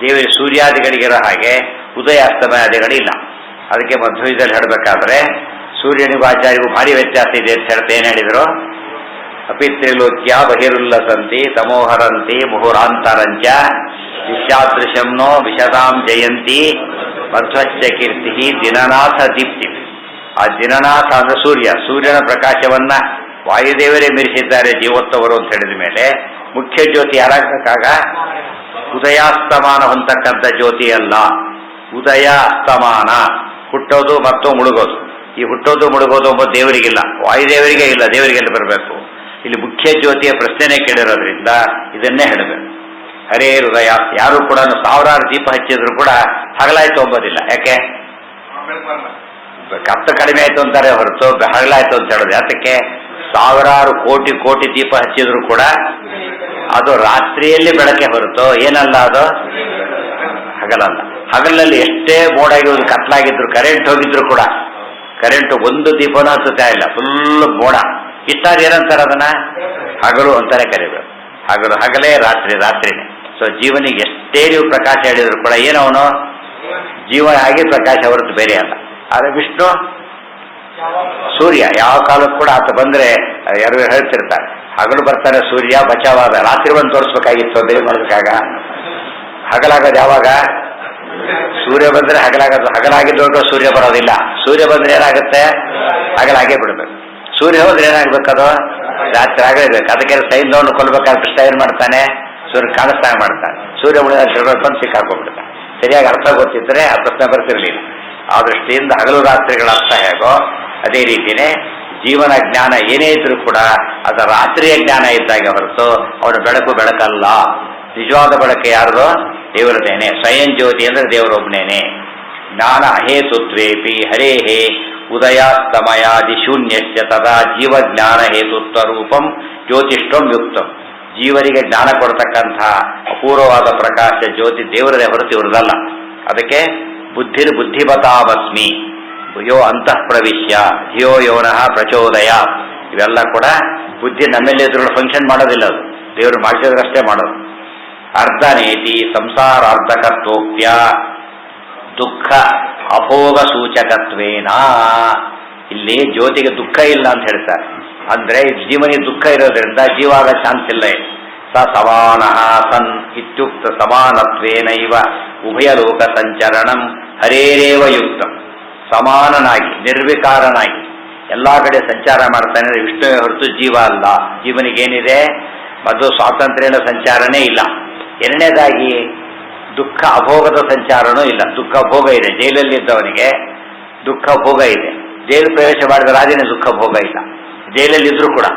ದೇವರ ಸೂರ್ಯಾದಿಗಳಿಗಿರೋ ಹಾಗೆ ಉದಯಾಸ್ತಮಯಾದಿಗಳಿಲ್ಲ. ಅದಕ್ಕೆ ಮಧ್ವದಲ್ಲಿ ಹೇಳಬೇಕಾದ್ರೆ ಸೂರ್ಯನಿಗೂ ಆಚಾರ್ಯಗೂ ಭಾರಿ ವ್ಯತ್ಯಾಸ ಇದೆ ಅಂತ ಹೇಳ್ತಾ ಏನು ಹೇಳಿದರು? ಅಪಿತ್ರಿಲೋಕ್ಯ ಬಹಿರುಲ್ಲಸಂತಿ ತಮೋಹರಂತಿ ಮುಹುರಾಂತರಂಚ ವಿಶ್ಯಾದೃಶಂನೋ ವಿಶದಾಂ ಜಯಂತಿ ಮಧ್ವಶ್ಚ ಕೀರ್ತಿ ದಿನನಾಥ ದೀಪ್ತಿ. ಆ ದಿನನಾಥ ಅಂದ್ರೆ ಸೂರ್ಯನ ಪ್ರಕಾಶವನ್ನ ವಾಯುದೇವರೇ ಮೀರಿಸಿದ್ದಾರೆ ಜೀವೋತ್ತವರು ಅಂತ ಹೇಳಿದ ಮೇಲೆ ಮುಖ್ಯ ಜ್ಯೋತಿ ಯಾರಾಗಬೇಕಾಗ ಉದಯಾಸ್ತಮಾನ ಹೊಂದಕ್ಕಂಥ ಜ್ಯೋತಿ ಅಲ್ಲ. ಉದಯ ಅಸ್ತಮಾನ, ಹುಟ್ಟೋದು ಮತ್ತು ಮುಳುಗೋದು. ಈ ಹುಟ್ಟೋದು ಮುಳುಗೋದು ಎಂಬುದು ದೇವರಿಗಿಲ್ಲ, ವಾಯುದೇವರಿಗೆ ಇಲ್ಲ. ದೇವರಿಗೆಲ್ಲ ಬರಬೇಕು. ಇಲ್ಲಿ ಮುಖ್ಯ ಜ್ಯೋತಿಯ ಪ್ರಶ್ನೆನೇ ಕೇಳಿರೋದ್ರಿಂದ ಇದನ್ನೇ ಹೇಳಬೇಕು. ಹರೇ ಹೃದಯ. ಯಾರು ಕೂಡ ಸಾವಿರಾರು ದೀಪ ಹಚ್ಚಿದ್ರು ಕೂಡ ಹಗಲಾಯ್ತು ಅಂಬೋದಿಲ್ಲ. ಯಾಕೆ? ಕತ್ತು ಕಡಿಮೆ ಆಯ್ತು ಅಂತಾರೆ ಹೊರತು ಹಗಲಾಯ್ತು ಅಂತ ಹೇಳೋದು. ಯಾತಕ್ಕೆ? ಸಾವಿರಾರು ಕೋಟಿ ಕೋಟಿ ದೀಪ ಹಚ್ಚಿದ್ರು ಕೂಡ ಅದು ರಾತ್ರಿಯಲ್ಲಿ ಬೆಳಕೆ ಹೊರತು ಏನಲ್ಲ, ಅದು ಹಗಲಲ್ಲ. ಹಗಲಲ್ಲಿ ಎಷ್ಟೇ ಮೋಡಾಗಿರೋದು ಕತ್ಲಾಗಿದ್ರು, ಕರೆಂಟ್ ಹೋಗಿದ್ರು ಕೂಡ ಕರೆಂಟ್ ಒಂದು ದೀಪನೂ ಹತ್ತುತ್ತಾ ಇಲ್ಲ, ಫುಲ್ ಮೋಡ. ಇಷ್ಟಾದ್ರೆ ಏನಂತಾರೆ ಅದನ್ನ? ಹಗಲು ಅಂತಾನೆ ಕರಿಬೇಕು. ಹಗಲು ಹಗಲೇ, ರಾತ್ರಿ ರಾತ್ರಿನೇ. ಸೊ ಜೀವನಿಗೆ ಎಷ್ಟೇ ನೀವು ಪ್ರಕಾಶ ಹೇಳಿದ್ರು ಕೂಡ ಏನವನು ಜೀವನ ಆಗಿ ಪ್ರಕಾಶ ಹೊರತು ಬೇರೆ ಅಲ್ಲ. ಆದರೆ ವಿಷ್ಣು ಸೂರ್ಯ ಯಾವ ಕಾಲಕ್ಕೂ ಕೂಡ ಆತ ಬಂದ್ರೆ ಯಾರು ಹೇಳ್ತಿರ್ತಾರೆ, ಹಗಲು ಬರ್ತಾನೆ ಸೂರ್ಯ ಬಚಾವಾದ, ರಾತ್ರಿ ಬಂದು ತೋರಿಸ್ಬೇಕಾಗಿತ್ತು ಅಂತ ಏನು ಮಾಡಬೇಕಾಗ? ಹಗಲಾಗೋದು ಯಾವಾಗ? ಸೂರ್ಯ ಬಂದ್ರೆ ಹಗಲಾಗೋದು. ಹಗಲಾಗಿದ್ದೊಳಗೆ ಸೂರ್ಯ ಬರೋದಿಲ್ಲ. ಸೂರ್ಯ ಬಂದ್ರೆ ಏನಾಗುತ್ತೆ? ಹಗಲಾಗೇ ಬಿಡ್ಬೇಕು. ಸೂರ್ಯ ಹೋದ್ರೆ ಏನಾಗ್ಬೇಕದು? ರಾತ್ರಿ ಆಗಲೇಬೇಕು. ಅದಕ್ಕೆ ಸೈನ್ಯವನ್ನು ಕೊಲ್ಬೇಕಾದ್ರೆ ಕೃಷ್ಣ ಏನ್ ಮಾಡ್ತಾನೆ? ಸೂರ್ಯ ಕಾಣಿಸ್ತಾ ಮಾಡ್ತಾನೆ. ಸೂರ್ಯ ಮುಳಿದ ಬಂದು ಸಿಕ್ಕಾಕೊಂಡ್ಬಿಡ್ತಾನೆ. ಸರಿಯಾಗಿ ಅರ್ಥ ಗೊತ್ತಿದ್ರೆ ಆ ಪ್ರಶ್ನೆ ಬರ್ತಿರ್ಲಿಲ್ಲ. ಆ ದೃಷ್ಟಿಯಿಂದ ಹಗಲು ರಾತ್ರಿಗಳ ಅರ್ಥ ಹೇಗೋ ಅದೇ ರೀತಿಯೇ ಜೀವನ ಜ್ಞಾನ ಏನೇ ಇದ್ರೂ ಕೂಡ ಅದು ರಾತ್ರಿಯ ಜ್ಞಾನ ಇದ್ದಾಗ ಹೊರತು ಅವನ ಬೆಳಕು ಬೆಳಕಲ್ಲ. ನಿಜವಾದ ಬೆಳಕು ಯಾರದು? ದೇವರದೇನೆ. ಸ್ವಯಂ ಜ್ಯೋತಿ ಅಂದ್ರೆ ದೇವರೊಬ್ಬನೇನೆ. ಜ್ಞಾನ ಹೇತುತ್ವೇಪಿ ಹರೇಹೇ ಉದಯಾಸ್ತಮಯಾದಿ ಶೂನ್ಯಸ್ಯ ತದಾ ಜೀವಜ್ಞಾನ ಹೇತುತ್ವ ರೂಪಂ ಜ್ಯೋತಿಷ್ಠಂ ಯುಕ್ತಂ. ಜೀವರಿಗೆ ಜ್ಞಾನ ಕೊಡ್ತಕ್ಕಂಥ ಅಪೂರ್ವವಾದ ಪ್ರಕಾಶ ಜ್ಯೋತಿ ದೇವರದೇ ಹೊರತು ಇವ್ರದಲ್ಲ. ಅದಕ್ಕೆ ಬುದ್ಧಿರ್ಬುದ್ಧಿಮತಾಮಸ್ಮಿ ಯೋ ಅಂತಃ ಪ್ರವಿಶ್ಯ ಧಿಯೋ ಯೋನಃ ಪ್ರಚೋದಯ. ಇವೆಲ್ಲ ಕೂಡ ಬುದ್ಧಿ ನಮ್ಮೆಲ್ಲಿ ಎದುರು ಫಂಕ್ಷನ್ ಮಾಡೋದಿಲ್ಲ, ಅದು ದೇವರು ಮಾಡಿಸಿದ್ರಷ್ಟೇ ಮಾಡೋದು. ಅರ್ಧನೇತಿ ಸಂಸಾರಾರ್ಧಕತ್ವೋಕ್ತ್ಯ ದುಃಖ ಅಭೋಗ ಸೂಚಕತ್ವೇನ. ಇಲ್ಲಿ ಜ್ಯೋತಿಗೆ ದುಃಖ ಇಲ್ಲ ಅಂತ ಹೇಳ್ತಾರೆ. ಅಂದ್ರೆ ಜೀವನಿಗೆ ದುಃಖ ಇರೋದ್ರಿಂದ ಜೀವ ಆಗ ಚಾನ್ಸ್ ಇಲ್ಲ. ಸ ಸಮಾನಃ ಸನ್ ಇತ್ಯುಕ್ತ ಸಮಾನತ್ವೇನೈವ ಉಭಯಲೋಕ ಸಂಚರಣಂ ಹರೇರೇವ ಯುಕ್ತಂ. ಸಮಾನನಾಗಿ ನಿರ್ವಿಕಾರನಾಗಿ ಎಲ್ಲಾ ಕಡೆ ಸಂಚಾರ ಮಾಡ್ತಾನೆ ಅಂದ್ರೆ ವಿಷ್ಣುವೇ ಹೊರತು ಜೀವ ಅಲ್ಲ. ಜೀವನಿಗೇನಿದೆ? ಮತ್ತು ಸ್ವಾತಂತ್ರ್ಯದ ಸಂಚಾರನೇ ಇಲ್ಲ. ಎರಡನೇದಾಗಿ ದುಃಖ ಅಭೋಗದ ಸಂಚಾರನೂ ಇಲ್ಲ. ದುಃಖ ಭೋಗ ಇದೆ. ಜೈಲಲ್ಲಿದ್ದವನಿಗೆ ದುಃಖ ಭೋಗ ಇದೆ. ಜೈಲು ಪ್ರವೇಶ ಮಾಡಿದ ರಾಜನೇ ದುಃಖ ಭೋಗ ಇಲ್ಲ, ಜೈಲಲ್ಲಿದ್ರೂ ಕೂಡ.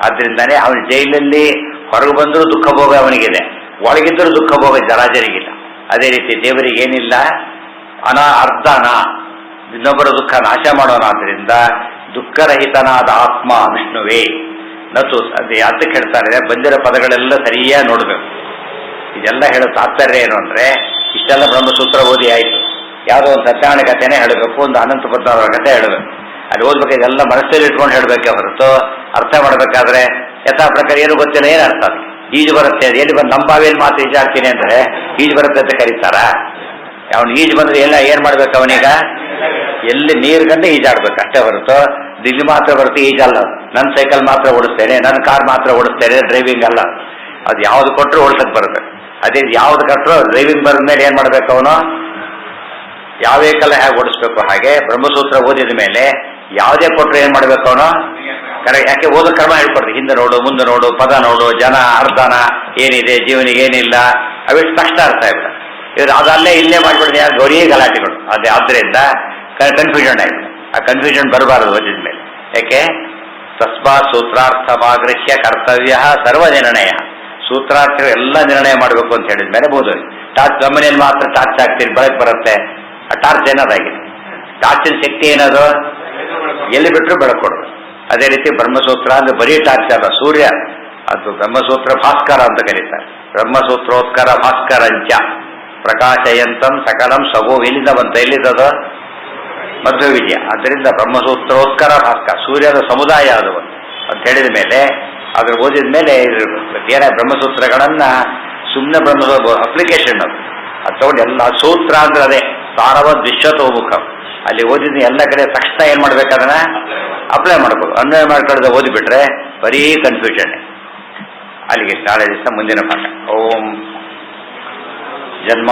ಆದ್ರಿಂದಾನೇ ಅವನು ಜೈಲಲ್ಲಿ ಹೊರಗೆ ಬಂದರೂ ದುಃಖ ಭೋಗ ಅವನಿಗಿದೆ, ಒಳಗಿದ್ದರೂ ದುಃಖ ಭೋಗ ರಾಜನಿಗಿಲ್ಲ. ಅದೇ ರೀತಿ ದೇವರಿಗೆ ಏನಿಲ್ಲ, ಅರ್ಧನ ಇನ್ನೊಬ್ಬರ ದುಃಖ ನಾಶ ಮಾಡೋನಾದ್ರಿಂದ ದುಃಖರಹಿತನಾದ ಆತ್ಮ ವಿಷ್ಣುವೇ. ನತು ಅದೇ ಅದಕ್ಕೆ ಹೇಳ್ತಾರೆ, ಬಂದಿರೋ ಪದಗಳೆಲ್ಲ ಸರಿಯಾಗಿ ನೋಡಬೇಕು. ಇದೆಲ್ಲ ಹೇಳೋ ತಾತ್ಪರ್ಯ ಏನು ಅಂದ್ರೆ, ಇಷ್ಟೆಲ್ಲ ಬ್ರಹ್ಮಸೂತ್ರ ಓದಿ ಆಯಿತು, ಯಾವುದೋ ಒಂದು ಸತ್ಯನಾರಾಯಣ ಕಥೆನೇ ಹೇಳಬೇಕು, ಒಂದು ಅನಂತ ಪದ್ಮನಾಭರ ಕಥೆ ಹೇಳಬೇಕು. ಅಲ್ಲಿ ಓದ್ಬೇಕು, ಇದೆಲ್ಲ ಮನಸ್ಸಲ್ಲಿ ಇಟ್ಕೊಂಡು ಹೇಳಬೇಕೆ ಹೊರತು ಅರ್ಥ ಮಾಡಬೇಕಾದ್ರೆ ಯಥಾ ಪ್ರಕಾರ ಏನು ಗೊತ್ತಿಲ್ಲ, ಏನು ಅರ್ಥ ಅದು? ಈಜು ಬರುತ್ತೆ, ಅದು ಎಲ್ಲಿ ಬಂದು ನಮ್ಮ ಬಾವಿಯಲ್ಲಿ ಮಾತ್ರ ಈಜಾಡ್ತೀನಿ ಅಂದರೆ ಈಜು ಬರುತ್ತೆ ಅಂತ ಕರೀತಾರ? ಅವನು ಈಜು ಬಂದ್ರೆ ಎಲ್ಲ ಏನು ಮಾಡ್ಬೇಕು ಅವನೀಗ? ಎಲ್ಲಿ ನೀರು ಗಂಟೆ ಈಜಾಡ್ಬೇಕು ಅಷ್ಟೇ ಹೊರತು ಇಲ್ಲಿ ಮಾತ್ರ ಬರುತ್ತೆ ಈಜಲ್ಲ. ನನ್ನ ಸೈಕಲ್ ಮಾತ್ರ ಓಡಿಸ್ತೇನೆ, ನನ್ನ ಕಾರ್ ಮಾತ್ರ ಓಡಿಸ್ತೇನೆ, ಡ್ರೈವಿಂಗ್ ಅಲ್ಲ. ಅದು ಯಾವ್ದು ಕೊಟ್ಟರು ಓಡಿಸಕ್ಕೆ ಬರಬೇಕು. ಅದೇ ಯಾವ್ದು ಕೊಟ್ಟರು ಡ್ರೈವಿಂಗ್ ಬರೆದ ಮೇಲೆ ಏನು ಮಾಡ್ಬೇಕು ಅವನು? ಯಾವ ವೆಹಿಕಲ್ ಹೇಗೆ ಓಡಿಸ್ಬೇಕು ಹಾಗೆ ಬ್ರಹ್ಮಸೂತ್ರ ಓದಿದ ಮೇಲೆ ಯಾವುದೇ ಕೊಟ್ಟರು ಏನು ಮಾಡ್ಬೇಕು ಅವನು? ಕರೆಕ್ಟ್. ಯಾಕೆ ಓದೋ ಕ್ರಮ ಹೇಳ್ಕೊಡ್ರಿ, ಹಿಂದೆ ನೋಡು, ಮುಂದೆ ನೋಡು, ಪದ ನೋಡು, ಜನ ಅರ್ಧನ ಏನಿದೆ, ಜೀವನಿಗೆ ಏನಿಲ್ಲ, ಅವಿಷ್ಟು ಕಷ್ಟ ಅರ್ಥ ಆಗ್ಬಿಡ. ಇವ್ರು ಅದಲ್ಲೇ ಇಲ್ಲೇ ಮಾಡಿಬಿಡ್ತಾರೆ, ಯಾರು ಗೌರಿ ಗಲಾಟೆಗಳು. ಅದೇ ಆದ್ದರಿಂದ ಕನ್ಫ್ಯೂಷನ್ ಆಗಿದೆ. ಆ ಕನ್ಫ್ಯೂಷನ್ ಬರಬಾರದು ಓದಿದ ಮೇಲೆ. ಯಾಕೆ? ತಸ್ಮಾತ್ ಸೂತ್ರಾರ್ಥಮಾಗೃಹ್ಯ ಕರ್ತವ್ಯ ಸರ್ವ ನಿರ್ಣಯ. ಸೂತ್ರಾರ್ಥ ಎಲ್ಲ ನಿರ್ಣಯ ಮಾಡಬೇಕು ಅಂತ ಹೇಳಿದ ಮೇಲೆ ಬೋದು. ಟಾರ್ಚ್ ಗಮನೆಯಲ್ಲಿ ಮಾತ್ರ ಟಾರ್ಚ್ ಹಾಕ್ತೀನಿ, ಬೆಳಕು ಬರುತ್ತೆ. ಆ ಟಾರ್ಚ್ ಏನದಾಗಿದೆ? ಟಾರ್ಚಿನ ಶಕ್ತಿ ಏನದು? ಎಲ್ಲಿ ಬಿಟ್ಟರು ಬೆಳಕು ಕೊಡೋದು. ಅದೇ ರೀತಿ ಬ್ರಹ್ಮಸೂತ್ರ ಅಂದ್ರೆ ಬರೀ ಟಾರ್ಚ್ ಅಲ್ಲ, ಸೂರ್ಯ ಅದು ಬ್ರಹ್ಮಸೂತ್ರ ಭಾಸ್ಕರ ಅಂತ ಕರೀತಾರೆ. ಬ್ರಹ್ಮಸೂತ್ರೋತ್ಕರ ಭಾಸ್ಕರಂಚ ಪ್ರಕಾಶಯಂತಂ ಸಕಲಂ ಸಗೋ ಇಲ್ಲಿಂದ ಬಂತ, ಎಲ್ಲಿದ್ದದ ಮಧ್ವ ವಿಜಯ. ಆದ್ದರಿಂದ ಬ್ರಹ್ಮಸೂತ್ರೋತ್ಕರ ಭಾಸ್ಕರ, ಸೂರ್ಯನ ಸಮುದಾಯ ಅದು ಅಂತ ಹೇಳಿದ ಮೇಲೆ, ಅದ್ರ ಓದಿದ ಮೇಲೆ ಏನ ಬ್ರಹ್ಮಸೂತ್ರಗಳನ್ನ ಸುಮ್ಮನೆ ಬ್ರಹ್ಮಸೂತ್ರ ಅಪ್ಲಿಕೇಶನ್ ಅದು ತಗೊಂಡು ಎಲ್ಲ ಸೂತ್ರ ಅಂದ್ರೆ ಅದೇ ಸಾರವದ್ ವಿಶ್ವತೋಮುಖ. ಅಲ್ಲಿ ಓದಿದ ಎಲ್ಲ ಕಡೆ ತಕ್ಷಣ ಏನ್ ಮಾಡ್ಬೇಕು, ಅದನ್ನ ಅಪ್ಲೈ ಮಾಡ್ಬೋದು. ಅನ್ವಯ ಮಾಡ್ಕೊಳ್ಳೋದು ಓದಿಬಿಟ್ರೆ ಬರೀ ಕನ್ಫ್ಯೂಷನ್. ಅಲ್ಲಿಗೆ ನಾಳೆ ದಿವಸ ಮುಂದಿನ ಪಾಠ. ಓಂ ಜನ್ಮ